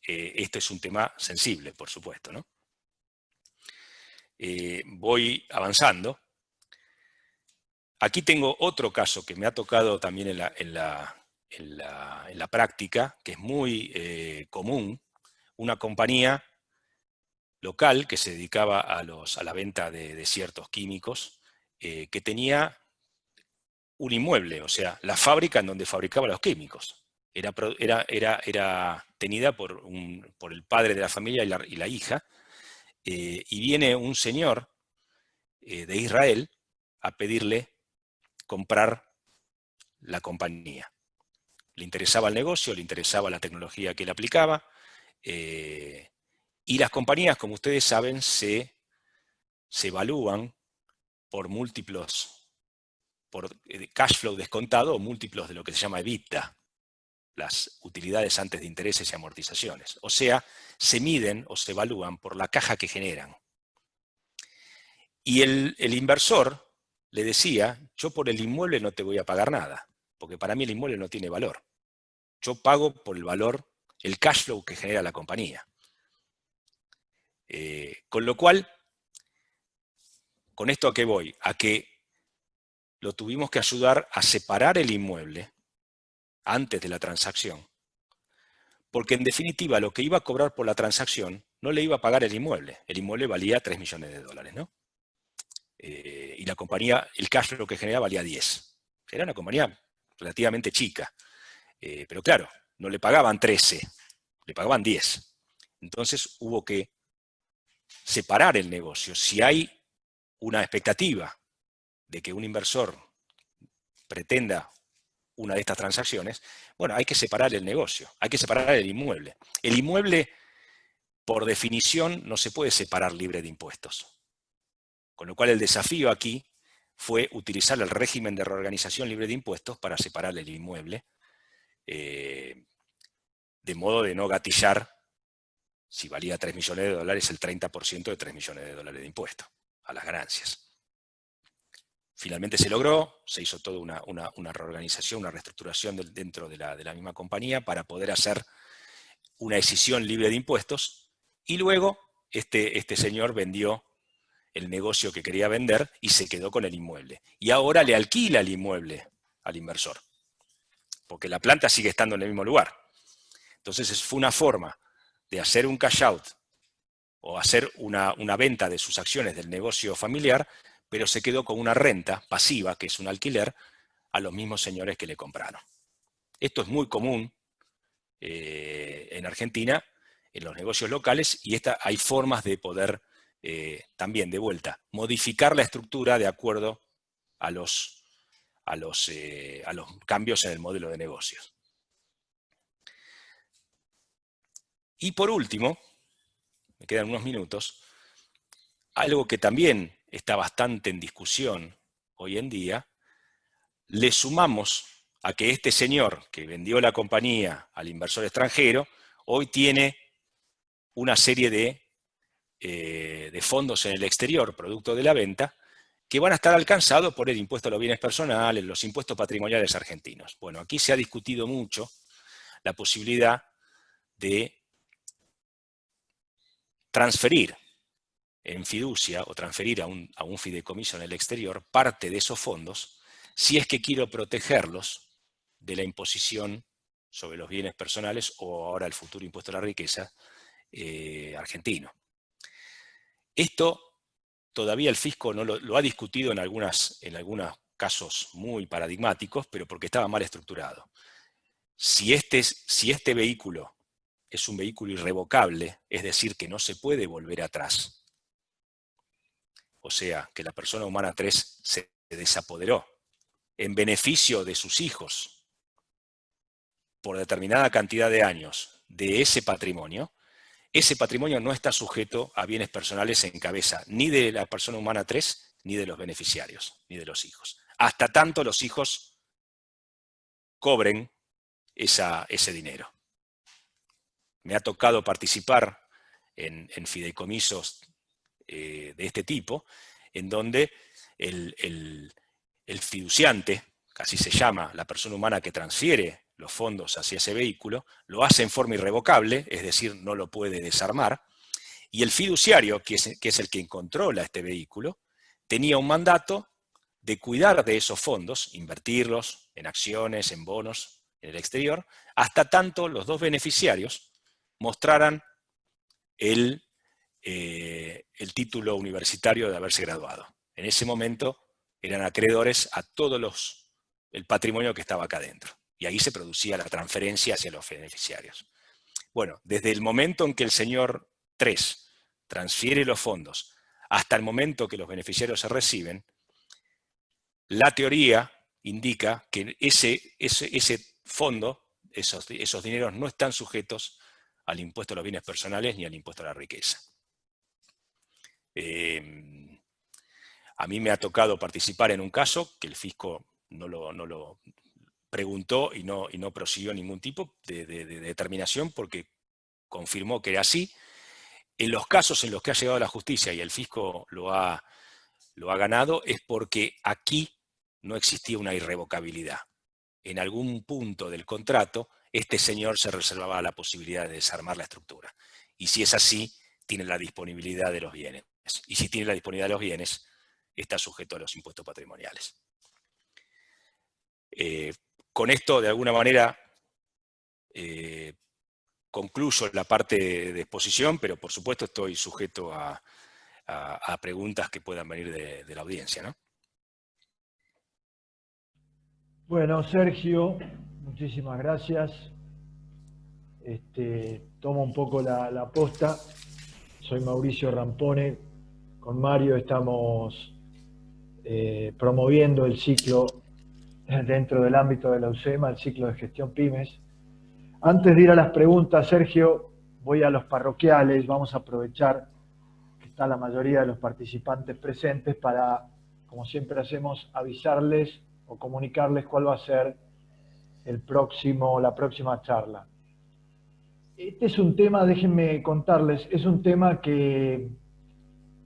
esto es un tema sensible, por supuesto, ¿no? Voy avanzando. Aquí tengo otro caso que me ha tocado también en la práctica, que es muy común. Una compañía local que se dedicaba a la venta de ciertos químicos, que tenía un inmueble, o sea, la fábrica en donde fabricaba los químicos. Era tenida por el padre de la familia y la hija, y viene un señor de Israel a pedirle comprar la compañía. Le interesaba el negocio, le interesaba la tecnología que él aplicaba, y las compañías, como ustedes saben, se evalúan por múltiplos, por cash flow descontado o múltiplos de lo que se llama EBITDA, las utilidades antes de intereses y amortizaciones. O sea, se miden o se evalúan por la caja que generan. Y el inversor le decía, yo por el inmueble no te voy a pagar nada, porque para mí el inmueble no tiene valor. Yo pago por el valor, el cash flow que genera la compañía. Con lo cual, ¿con esto a qué voy? A que lo tuvimos que ayudar a separar el inmueble antes de la transacción, porque en definitiva lo que iba a cobrar por la transacción no le iba a pagar el inmueble valía 3 millones de dólares, ¿no? Y la compañía, el cash flow que generaba valía 10. Era una compañía relativamente chica, pero claro, no le pagaban 13, le pagaban 10. Entonces hubo que separar el negocio. Si hay una expectativa de que un inversor pretenda una de estas transacciones, bueno, hay que separar el negocio, hay que separar el inmueble. El inmueble, por definición, no se puede separar libre de impuestos. Con lo cual el desafío aquí fue utilizar el régimen de reorganización libre de impuestos para separar el inmueble, de modo de no gatillar, si valía 3 millones de dólares, el 30% de 3 millones de dólares de impuestos a las ganancias. Finalmente se logró, se hizo toda una reorganización, una reestructuración dentro de la misma compañía para poder hacer una decisión libre de impuestos, y luego este señor vendió el negocio que quería vender y se quedó con el inmueble. Y ahora le alquila el inmueble al inversor, porque la planta sigue estando en el mismo lugar. Entonces fue una forma de hacer un cash out o hacer una venta de sus acciones del negocio familiar, pero se quedó con una renta pasiva, que es un alquiler, a los mismos señores que le compraron. Esto es muy común en Argentina, en los negocios locales, y hay formas de poder también, de vuelta, modificar la estructura de acuerdo a los cambios en el modelo de negocios. Y por último, me quedan unos minutos, algo que también está bastante en discusión hoy en día, le sumamos a que este señor que vendió la compañía al inversor extranjero, hoy tiene una serie de fondos en el exterior, producto de la venta, que van a estar alcanzados por el impuesto a los bienes personales, los impuestos patrimoniales argentinos. Bueno, aquí se ha discutido mucho la posibilidad de transferir en fiducia o transferir a un fideicomiso en el exterior parte de esos fondos, si es que quiero protegerlos de la imposición sobre los bienes personales o ahora el futuro impuesto a la riqueza argentino. Esto todavía el fisco no lo ha discutido en algunos casos muy paradigmáticos, pero porque estaba mal estructurado. Si este vehículo es un vehículo irrevocable, es decir, que no se puede volver atrás, o sea, que la persona humana 3 se desapoderó en beneficio de sus hijos por determinada cantidad de años de ese patrimonio no está sujeto a bienes personales en cabeza ni de la persona humana 3, ni de los beneficiarios, ni de los hijos. Hasta tanto los hijos cobren ese dinero. Me ha tocado participar en fideicomisos de este tipo, en donde el fiduciante, que así se llama, la persona humana que transfiere los fondos hacia ese vehículo, lo hace en forma irrevocable, es decir, no lo puede desarmar, y el fiduciario, que es el que controla este vehículo, tenía un mandato de cuidar de esos fondos, invertirlos en acciones, en bonos, en el exterior, hasta tanto los dos beneficiarios mostraran el título universitario de haberse graduado. En ese momento eran acreedores a todo el patrimonio que estaba acá adentro. Y ahí se producía la transferencia hacia los beneficiarios. Bueno, desde el momento en que el señor 3 transfiere los fondos hasta el momento que los beneficiarios se reciben, la teoría indica que ese fondo, esos dineros no están sujetos al impuesto a los bienes personales ni al impuesto a la riqueza. A mí me ha tocado participar en un caso que el fisco no lo preguntó y no prosiguió ningún tipo de determinación porque confirmó que era así. En los casos en los que ha llegado a la justicia y el fisco lo ha ganado es porque aquí no existía una irrevocabilidad. En algún punto del contrato, este señor se reservaba la posibilidad de desarmar la estructura. Y si es así, tiene la disponibilidad de los bienes. Y si tiene la disponibilidad de los bienes, está sujeto a los impuestos patrimoniales. Con esto, de alguna manera, concluyo la parte de exposición, pero por supuesto estoy sujeto a preguntas que puedan venir de la audiencia, ¿no? Bueno, Sergio, muchísimas gracias. Tomo un poco la posta. Soy Mauricio Rampone. Con Mario estamos promoviendo el ciclo dentro del ámbito de la UCEMA, el ciclo de gestión pymes. Antes de ir a las preguntas, Sergio, voy a los parroquiales. Vamos a aprovechar que está la mayoría de los participantes presentes para, como siempre hacemos, avisarles o comunicarles cuál va a ser la próxima charla. Este es un tema, déjenme contarles, es un tema que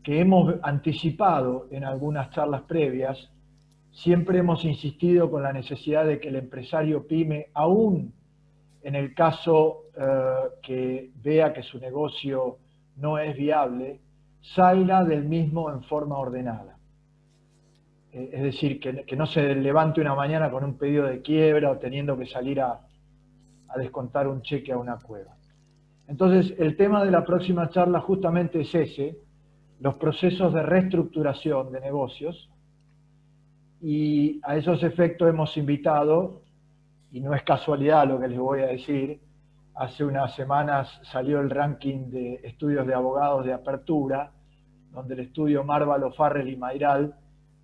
hemos anticipado en algunas charlas previas. Siempre hemos insistido con la necesidad de que el empresario pyme, aún en el caso que vea que su negocio no es viable, salga del mismo en forma ordenada. Es decir, que no se levante una mañana con un pedido de quiebra o teniendo que salir a descontar un cheque a una cueva. Entonces, el tema de la próxima charla justamente es ese, los procesos de reestructuración de negocios, y a esos efectos hemos invitado, y no es casualidad lo que les voy a decir, hace unas semanas salió el ranking de estudios de abogados de apertura, donde el estudio Marvalo, Farrell y Mayral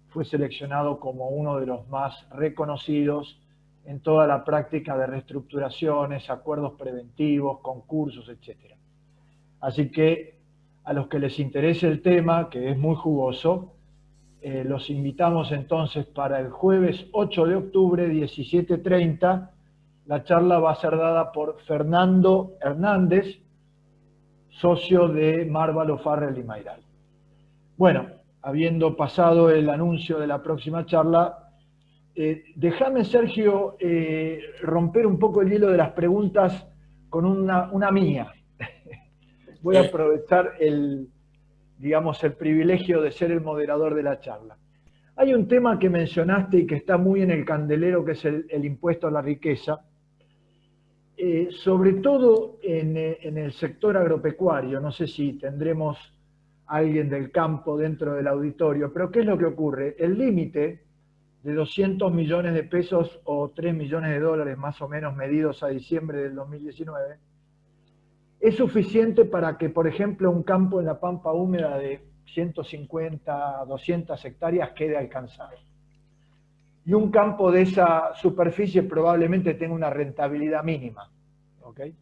fue seleccionado como uno de los más reconocidos en toda la práctica de reestructuraciones, acuerdos preventivos, concursos, etc. Así que a los que les interese el tema, que es muy jugoso, los invitamos entonces para el jueves 8 de octubre, 17:30. La charla va a ser dada por Fernando Hernández, socio de Marvalo, Farrell y Mayral. Bueno, habiendo pasado el anuncio de la próxima charla, déjame, Sergio, romper un poco el hilo de las preguntas con una mía. Voy a aprovechar el privilegio de ser el moderador de la charla. Hay un tema que mencionaste y que está muy en el candelero, que es el impuesto a la riqueza, sobre todo en el sector agropecuario. No sé si tendremos a alguien del campo dentro del auditorio, pero ¿qué es lo que ocurre? El límite de 200 millones de pesos o 3 millones de dólares más o menos medidos a diciembre del 2019 es suficiente para que, por ejemplo, un campo en la pampa húmeda de 150 a 200 hectáreas quede alcanzado. Y un campo de esa superficie probablemente tenga una rentabilidad mínima. ¿Okay?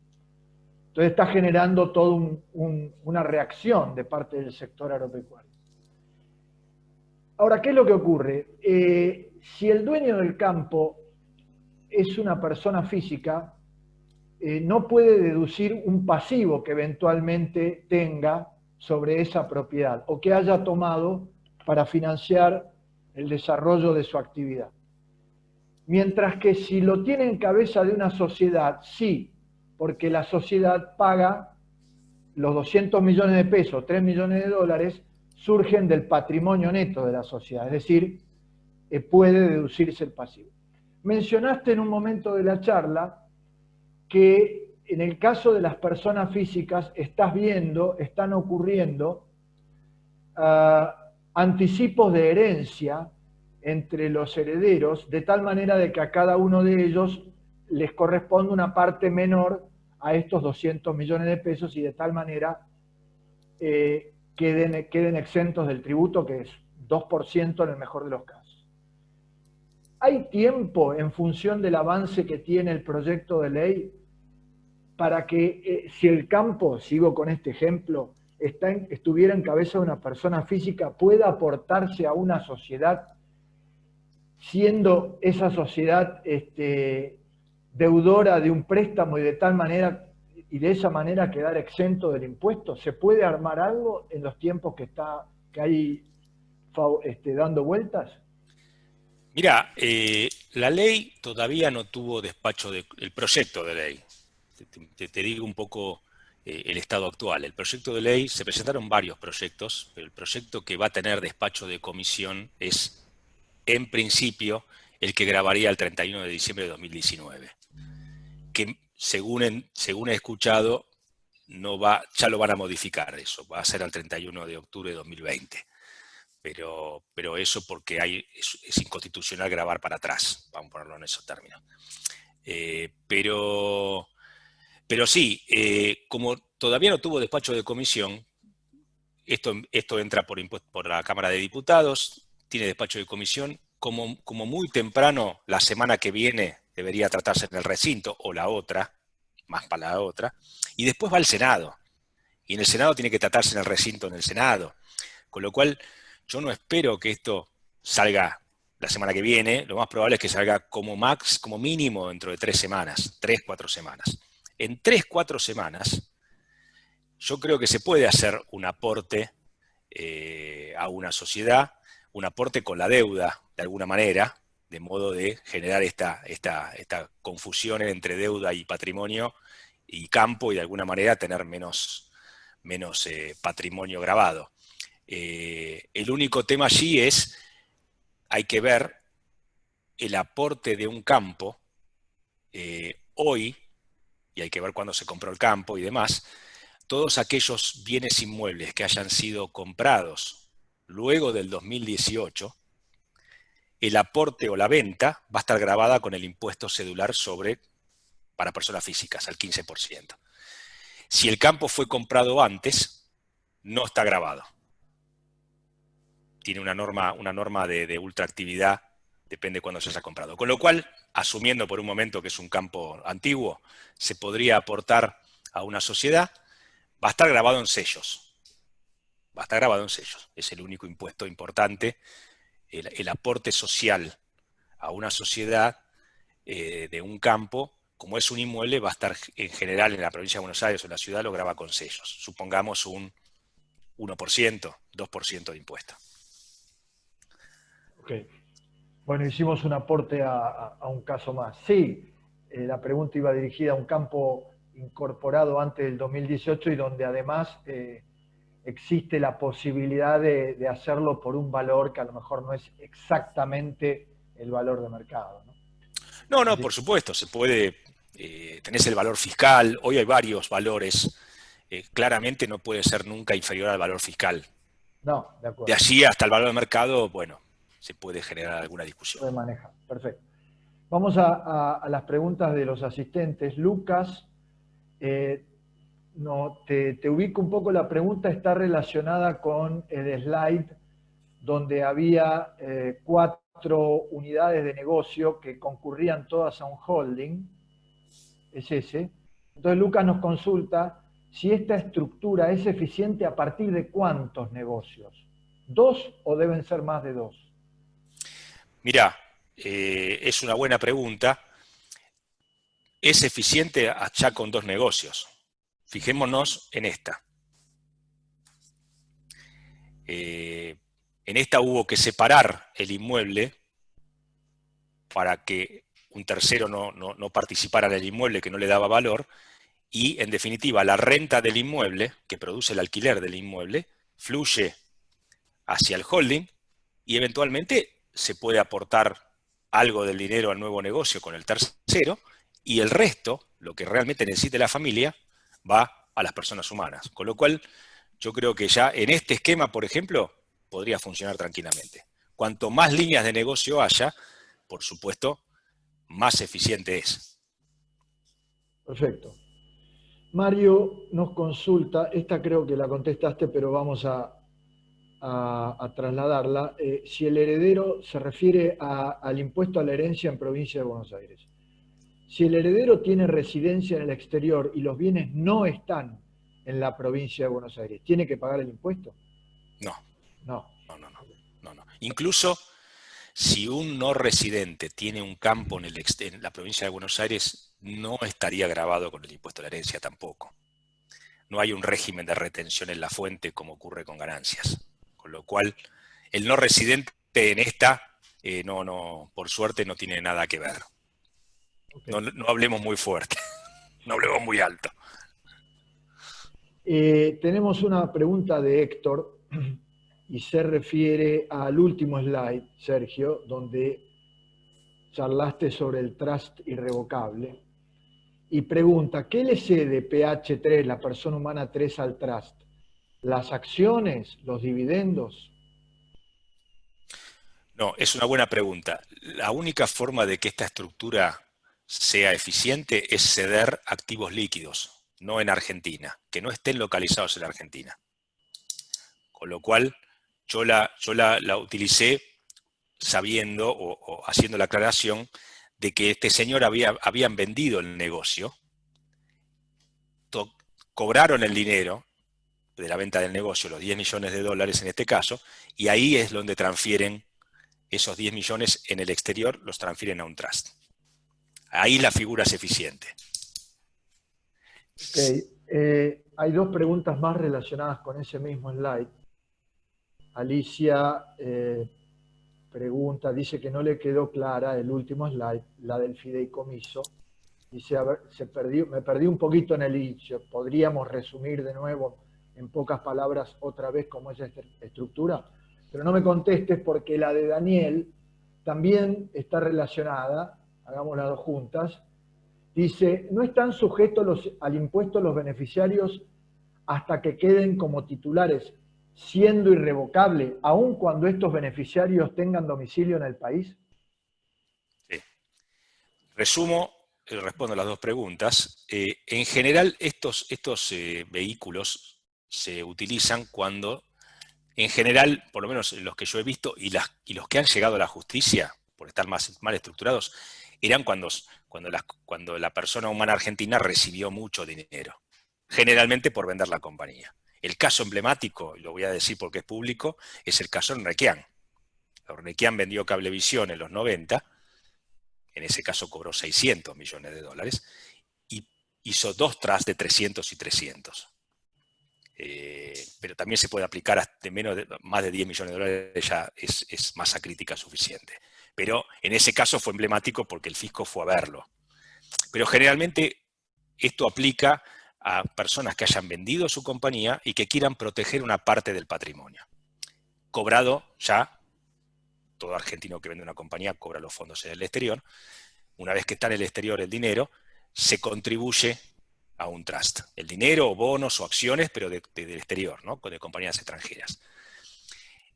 Entonces está generando toda una reacción de parte del sector agropecuario. Ahora, ¿qué es lo que ocurre? Si el dueño del campo es una persona física, no puede deducir un pasivo que eventualmente tenga sobre esa propiedad o que haya tomado para financiar el desarrollo de su actividad. Mientras que si lo tiene en cabeza de una sociedad, sí, porque la sociedad paga los 200 millones de pesos, 3 millones de dólares, surgen del patrimonio neto de la sociedad, es decir, puede deducirse el pasivo. Mencionaste en un momento de la charla que en el caso de las personas físicas están ocurriendo anticipos de herencia entre los herederos, de tal manera de que a cada uno de ellos les corresponde una parte menor a estos 200 millones de pesos y de tal manera queden exentos del tributo, que es 2% en el mejor de los casos. ¿Hay tiempo, en función del avance que tiene el proyecto de ley, para que si el campo, sigo con este ejemplo, estuviera en cabeza de una persona física, pueda aportarse a una sociedad, siendo esa sociedad deudora de un préstamo y de esa manera quedar exento del impuesto? ¿Se puede armar algo en los tiempos que hay dando vueltas? Mira, la ley todavía no tuvo despacho el proyecto de ley. Te digo un poco el estado actual. El proyecto de ley, se presentaron varios proyectos, pero el proyecto que va a tener despacho de comisión es, en principio, el que grabaría el 31 de diciembre de 2019. Que según he escuchado, ya lo van a modificar eso, va a ser al 31 de octubre de 2020. Pero eso porque es inconstitucional grabar para atrás, vamos a ponerlo en esos términos. Pero sí, como todavía no tuvo despacho de comisión, esto entra por la Cámara de Diputados, tiene despacho de comisión, como muy temprano, la semana que viene debería tratarse en el recinto, o la otra, más para la otra, y después va al Senado. Y en el Senado tiene que tratarse en el recinto en el Senado. Con lo cual, yo no espero que esto salga la semana que viene, lo más probable es que salga como mínimo dentro de 3 semanas, 3-4 semanas. En 3-4 semanas, yo creo que se puede hacer un aporte a una sociedad, un aporte con la deuda, de alguna manera, de modo de generar esta confusión entre deuda y patrimonio y campo, y de alguna manera tener menos patrimonio grabado. El único tema allí hay que ver el aporte de un campo hoy, y hay que ver cuándo se compró el campo y demás, todos aquellos bienes inmuebles que hayan sido comprados luego del 2018, el aporte o la venta va a estar gravada con el impuesto cedular para personas físicas, al 15%. Si el campo fue comprado antes, no está gravado. Tiene una norma de ultraactividad, depende de cuándo se haya comprado. Con lo cual, asumiendo por un momento que es un campo antiguo, se podría aportar a una sociedad, va a estar grabado en sellos. Va a estar grabado en sellos. Es el único impuesto importante. El aporte social a una sociedad de un campo, como es un inmueble, va a estar en general en la provincia de Buenos Aires o en la ciudad, lo graba con sellos. Supongamos un 1%, 2% de impuesto. Ok. Bueno, hicimos un aporte a un caso más. Sí, la pregunta iba dirigida a un campo incorporado antes del 2018 y donde además existe la posibilidad de hacerlo por un valor que a lo mejor no es exactamente el valor de mercado, ¿no? No, por supuesto, se puede, tenés el valor fiscal, hoy hay varios valores, claramente no puede ser nunca inferior al valor fiscal. No, de acuerdo. De allí hasta el valor de mercado, bueno, se puede generar alguna discusión. Se maneja, perfecto. Vamos a las preguntas de los asistentes. Lucas, te ubico un poco, la pregunta está relacionada con el slide donde había 4 unidades de negocio que concurrían todas a un holding, es ese. Entonces Lucas nos consulta si esta estructura es eficiente a partir de cuántos negocios. ¿2 o deben ser más de 2? Mirá, es una buena pregunta. Es eficiente ya con 2 negocios. Fijémonos en esta. En esta hubo que separar el inmueble para que un tercero no participara en el inmueble que no le daba valor, y en definitiva la renta del inmueble, que produce el alquiler del inmueble, fluye hacia el holding y eventualmente se puede aportar algo del dinero al nuevo negocio con el tercero, y el resto, lo que realmente necesite la familia, va a las personas humanas. Con lo cual, yo creo que ya en este esquema, por ejemplo, podría funcionar tranquilamente. Cuanto más líneas de negocio haya, por supuesto, más eficiente es. Perfecto. Mario nos consulta, esta creo que la contestaste, pero vamos a trasladarla. Si el heredero se refiere al impuesto a la herencia en provincia de Buenos Aires. Si el heredero tiene residencia en el exterior y los bienes no están en la provincia de Buenos Aires, ¿tiene que pagar el impuesto? No. No. No. Incluso si un no residente tiene un campo en la provincia de Buenos Aires, no estaría gravado con el impuesto a la herencia tampoco. No hay un régimen de retención en la fuente como ocurre con ganancias. Con lo cual, el no residente en esta, por suerte, no tiene nada que ver. Okay. No hablemos muy fuerte, no hablemos muy alto. Tenemos una pregunta de Héctor y se refiere al último slide, Sergio, donde charlaste sobre el trust irrevocable y pregunta, ¿qué le cede PH3, la persona humana 3, al trust? ¿Las acciones, los dividendos? No, es una buena pregunta. La única forma de que esta estructura sea eficiente es ceder activos líquidos, no en Argentina, que no estén localizados en Argentina. Con lo cual, yo la utilicé sabiendo o haciendo la aclaración de que este señor habían vendido el negocio, cobraron el dinero de la venta del negocio, los 10 millones de dólares en este caso, y ahí es donde transfieren esos 10 millones en el exterior, los transfieren a un trust. Ahí la figura es eficiente. Okay. Hay 2 preguntas más relacionadas con ese mismo slide. Alicia pregunta, dice que no le quedó clara el último slide, la del fideicomiso. Dice, a ver, me perdí un poquito en el inicio. ¿Podríamos resumir de nuevo en pocas palabras otra vez cómo es esta estructura? Pero no me contestes porque la de Daniel también está relacionada, hagamos las 2 juntas. Dice, ¿no están sujetos al impuesto los beneficiarios hasta que queden como titulares, siendo irrevocable, aun cuando estos beneficiarios tengan domicilio en el país? Sí. Resumo, respondo a las dos preguntas. En general, estos vehículos se utilizan cuando, en general, por lo menos los que yo he visto y los que han llegado a la justicia, por estar más mal estructurados, eran cuando la persona humana argentina recibió mucho dinero, generalmente por vender la compañía. El caso emblemático, y lo voy a decir porque es público, es el caso Ornequian. Ornequian vendió Cablevisión en los 90, en ese caso cobró 600 millones de dólares, y hizo 2 trusts de 300 y 300. Pero también se puede aplicar hasta más de 10 millones de dólares, ya es masa crítica suficiente. Pero en ese caso fue emblemático porque el fisco fue a verlo. Pero generalmente esto aplica a personas que hayan vendido su compañía y que quieran proteger una parte del patrimonio. Cobrado ya, todo argentino que vende una compañía cobra los fondos en el exterior. Una vez que está en el exterior el dinero, se contribuye a un trust. El dinero, o bonos, o acciones, pero del exterior, ¿no? De compañías extranjeras.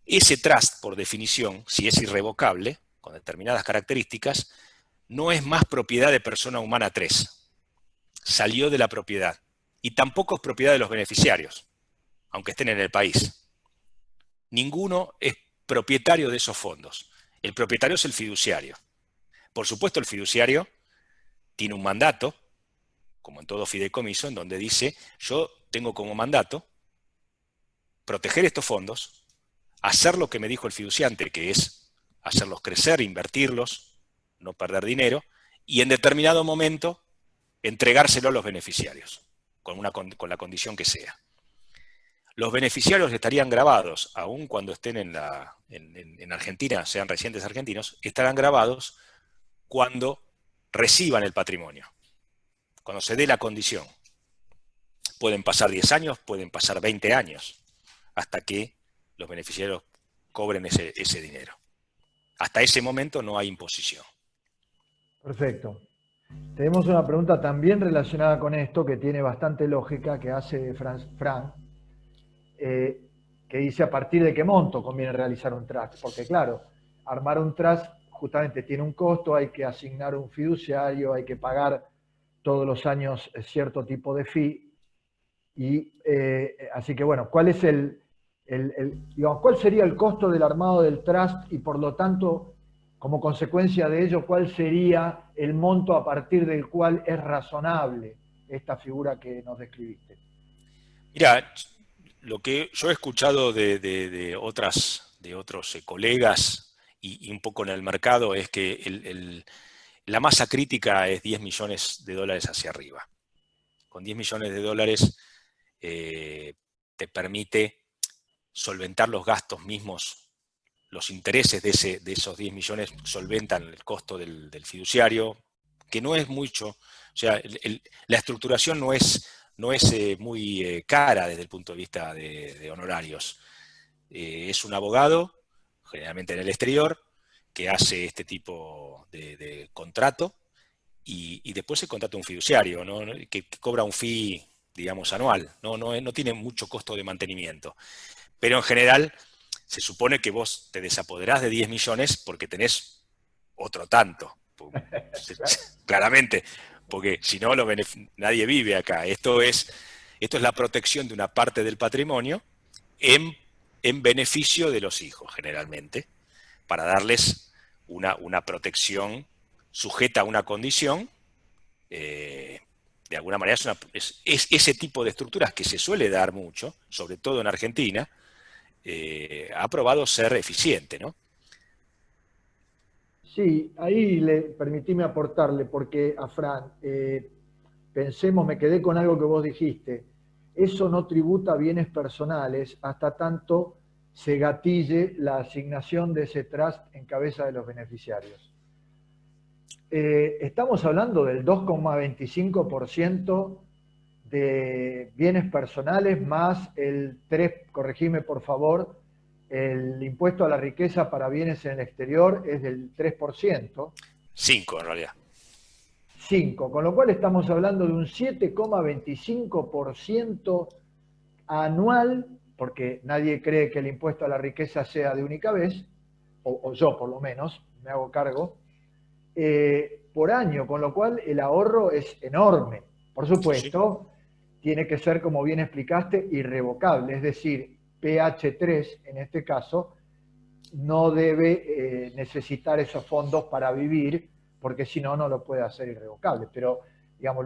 Ese trust, por definición, si es irrevocable, con determinadas características, no es más propiedad de persona humana 3. Salió de la propiedad. Y tampoco es propiedad de los beneficiarios, aunque estén en el país. Ninguno es propietario de esos fondos. El propietario es el fiduciario. Por supuesto, el fiduciario tiene un mandato, como en todo fideicomiso, en donde dice, yo tengo como mandato proteger estos fondos, hacer lo que me dijo el fiduciante, que es hacerlos crecer, invertirlos, no perder dinero, y en determinado momento entregárselo a los beneficiarios, con la condición que sea. Los beneficiarios estarían grabados, aun cuando estén en Argentina, sean residentes argentinos, estarán grabados cuando reciban el patrimonio, cuando se dé la condición. Pueden pasar 10 años, pueden pasar 20 años, hasta que los beneficiarios cobren ese dinero. Hasta ese momento no hay imposición. Perfecto. Tenemos una pregunta también relacionada con esto, que tiene bastante lógica, que hace Fran, que dice a partir de qué monto conviene realizar un trust. Porque claro, armar un trust justamente tiene un costo, hay que asignar un fiduciario, hay que pagar todos los años cierto tipo de fee. Y así que bueno, ¿cuál es digamos, cuál sería el costo del armado del trust y por lo tanto, como consecuencia de ello, cuál sería el monto a partir del cual es razonable esta figura que nos describiste? Mira, lo que yo he escuchado de otros colegas y un poco en el mercado es que la masa crítica es 10 millones de dólares hacia arriba. Con 10 millones de dólares te permite solventar los gastos mismos, los intereses de esos 10 millones solventan el costo del fiduciario, que no es mucho. O sea, la estructuración no es muy cara desde el punto de vista de honorarios. Es un abogado, generalmente en el exterior, que hace este tipo de contrato y después se contrata un fiduciario, ¿no? que cobra un fee, digamos, anual. No tiene mucho costo de mantenimiento. Pero en general se supone que vos te desapoderás de 10 millones porque tenés otro tanto. Claramente, porque si no, nadie vive acá. Esto es la protección de una parte del patrimonio en beneficio de los hijos, generalmente, para darles una protección sujeta a una condición. De alguna manera es ese tipo de estructuras que se suele dar mucho, sobre todo en Argentina, ha probado ser eficiente, ¿no? Sí, ahí permitíme aportarle, porque a Fran, pensemos, me quedé con algo que vos dijiste, eso no tributa bienes personales hasta tanto se gatille la asignación de ese trust en cabeza de los beneficiarios. Estamos hablando del 2,25% de bienes personales más el 3, corregime por favor, el impuesto a la riqueza para bienes en el exterior es del 3%. 5 en realidad. 5, con lo cual estamos hablando de un 7,25% anual, porque nadie cree que el impuesto a la riqueza sea de única vez, o yo por lo menos me hago cargo, por año, con lo cual el ahorro es enorme. Por supuesto, tiene que ser, como bien explicaste, irrevocable, es decir, PH3 en este caso no debe necesitar esos fondos para vivir, porque si no, no lo puede hacer irrevocable. Pero, digamos,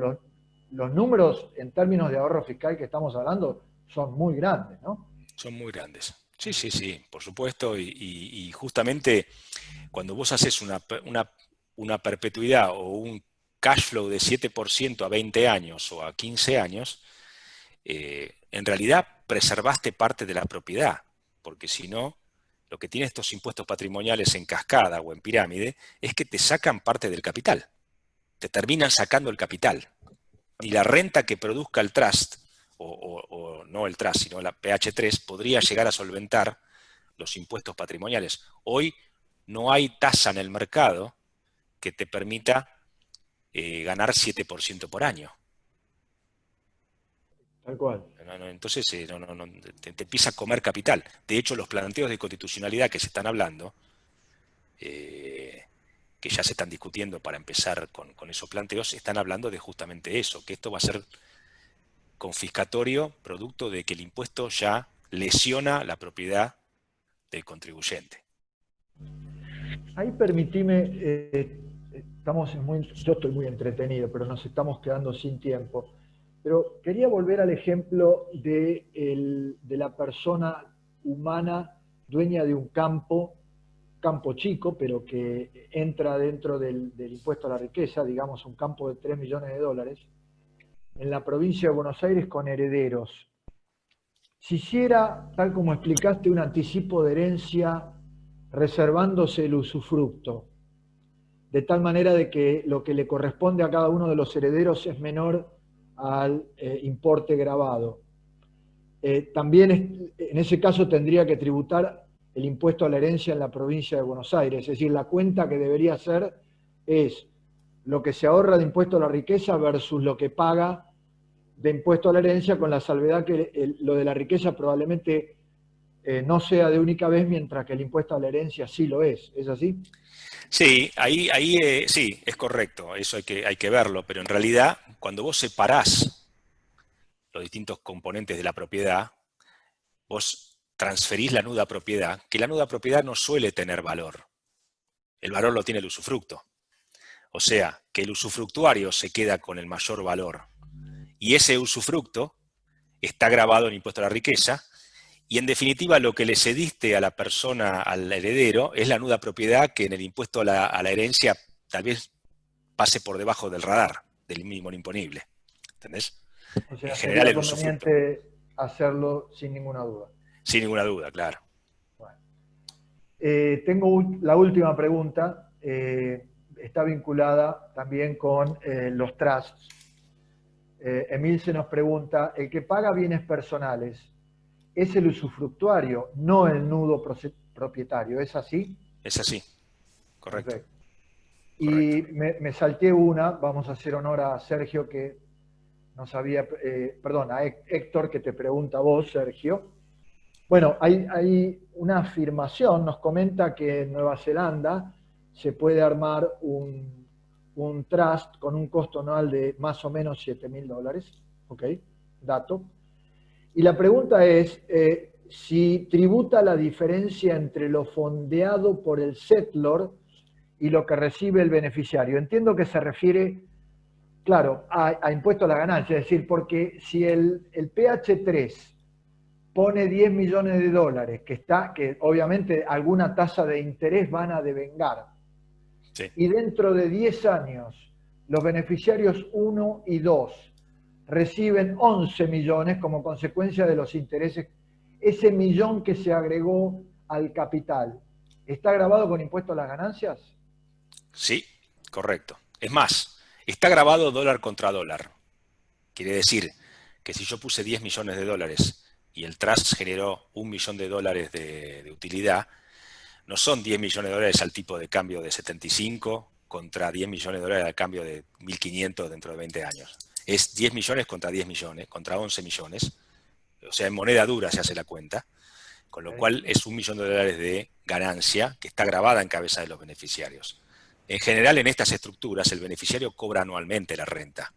los números en términos de ahorro fiscal que estamos hablando son muy grandes, ¿no? Son muy grandes. Sí, sí, sí, por supuesto. Y justamente cuando vos haces una perpetuidad o un cash flow de 7% a 20 años o a 15 años, en realidad preservaste parte de la propiedad, porque si no, lo que tienen estos impuestos patrimoniales en cascada o en pirámide es que te sacan parte del capital, te terminan sacando el capital. Y la renta que produzca el trust, o no el trust, sino la PH3, podría llegar a solventar los impuestos patrimoniales. Hoy no hay tasa en el mercado que te permita ganar 7% por año. Tal cual. Entonces te empieza a comer capital. De hecho, los planteos de constitucionalidad que se están hablando, que ya se están discutiendo para empezar con esos planteos, están hablando de justamente eso, que esto va a ser confiscatorio producto de que el impuesto ya lesiona la propiedad del contribuyente. Ahí permitime, yo estoy muy entretenido, pero nos estamos quedando sin tiempo. Pero quería volver al ejemplo de la persona humana dueña de un campo chico, pero que entra dentro del impuesto a la riqueza, digamos un campo de 3 millones de dólares, en la provincia de Buenos Aires con herederos. Si hiciera, tal como explicaste, un anticipo de herencia reservándose el usufructo, de tal manera de que lo que le corresponde a cada uno de los herederos es menor al importe grabado. También en ese caso tendría que tributar el impuesto a la herencia en la provincia de Buenos Aires, es decir, la cuenta que debería hacer es lo que se ahorra de impuesto a la riqueza versus lo que paga de impuesto a la herencia, con la salvedad que lo de la riqueza probablemente no sea de única vez, mientras que el impuesto a la herencia sí lo es. ¿Es así? Sí, sí, es correcto, eso hay que verlo, pero en realidad cuando vos separás los distintos componentes de la propiedad, vos transferís la nuda propiedad, que la nuda propiedad no suele tener valor. El valor lo tiene el usufructo. O sea, que el usufructuario se queda con el mayor valor. Y ese usufructo está grabado en impuesto a la riqueza, y en definitiva lo que le cediste a la persona, al heredero, es la nuda propiedad que en el impuesto a la herencia tal vez pase por debajo del radar, del mínimo imponible. ¿Entendés? O sea, En general sería el usufructo. conveniente hacerlo sin ninguna duda. Sin ninguna duda, claro. Bueno. Tengo la última pregunta. Está vinculada también con los trusts. Emil se nos pregunta, el que paga bienes personales es el usufructuario, no el nudo propietario. ¿Es así? Es así, correcto. Perfecto. Y me salté una, vamos a hacer honor a Sergio que nos había, perdón, a Héctor que te pregunta a vos, Sergio. Bueno, hay una afirmación, nos comenta que en Nueva Zelanda se puede armar un trust con un costo anual de más o menos $7.000, ¿ok? Dato. Y la pregunta es si tributa la diferencia entre lo fondeado por el settlor y lo que recibe el beneficiario. Entiendo que se refiere, claro, a impuesto a la ganancia, es decir, porque si el PH3 pone 10 millones de dólares, que obviamente alguna tasa de interés van a devengar, sí, y dentro de 10 años los beneficiarios 1 y 2 reciben 11 millones como consecuencia de los intereses, ese millón que se agregó al capital, ¿está grabado con impuesto a las ganancias? Sí, correcto. Es más, está grabado dólar contra dólar. Quiere decir que si yo puse 10 millones de dólares y el trust generó $1 millón de utilidad, no son 10 millones de dólares al tipo de cambio de 75 contra 10 millones de dólares al cambio de 1.500 dentro de 20 años. Es 10 millones contra 10 millones, contra 11 millones, o sea, en moneda dura se hace la cuenta, con lo cual es $1 millón de ganancia que está grabada en cabeza de los beneficiarios. En general, en estas estructuras, el beneficiario cobra anualmente la renta.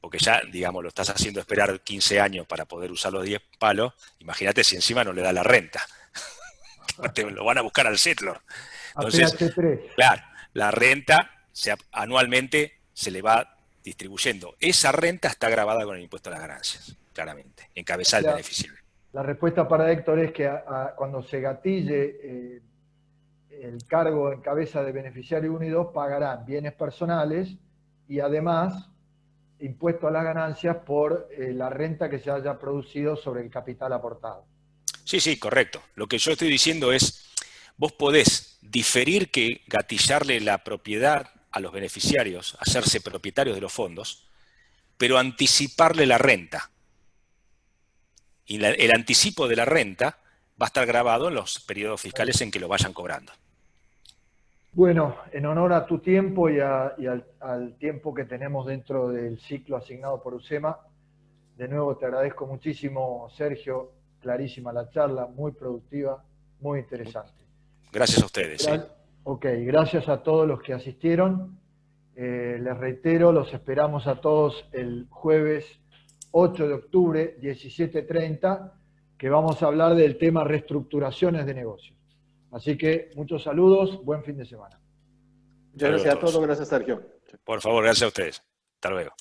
Porque ya, digamos, lo estás haciendo esperar 15 años para poder usar los 10 palos, imagínate si encima no le da la renta. Te lo van a buscar al settlor. Entonces, claro, la renta anualmente se le va distribuyendo. Esa renta está grabada con el impuesto a las ganancias, claramente, en cabeza del beneficiario. La respuesta para Héctor es que cuando se gatille el cargo en cabeza de beneficiario 1 y 2 pagarán bienes personales y además impuesto a las ganancias por la renta que se haya producido sobre el capital aportado. Sí, sí, correcto. Lo que yo estoy diciendo es, vos podés diferir que gatillarle la propiedad a los beneficiarios, hacerse propietarios de los fondos, pero anticiparle la renta. Y el anticipo de la renta va a estar grabado en los periodos fiscales en que lo vayan cobrando. Bueno, en honor a tu tiempo y al tiempo que tenemos dentro del ciclo asignado por UCEMA, de nuevo te agradezco muchísimo, Sergio, clarísima la charla, muy productiva, muy interesante. Gracias a ustedes. Ok, gracias a todos los que asistieron. Les reitero, los esperamos a todos el jueves 8 de octubre, 17:30, que vamos a hablar del tema reestructuraciones de negocios. Así que muchos saludos, buen fin de semana. Muchas gracias a todos, gracias Sergio. Por favor, gracias a ustedes. Hasta luego.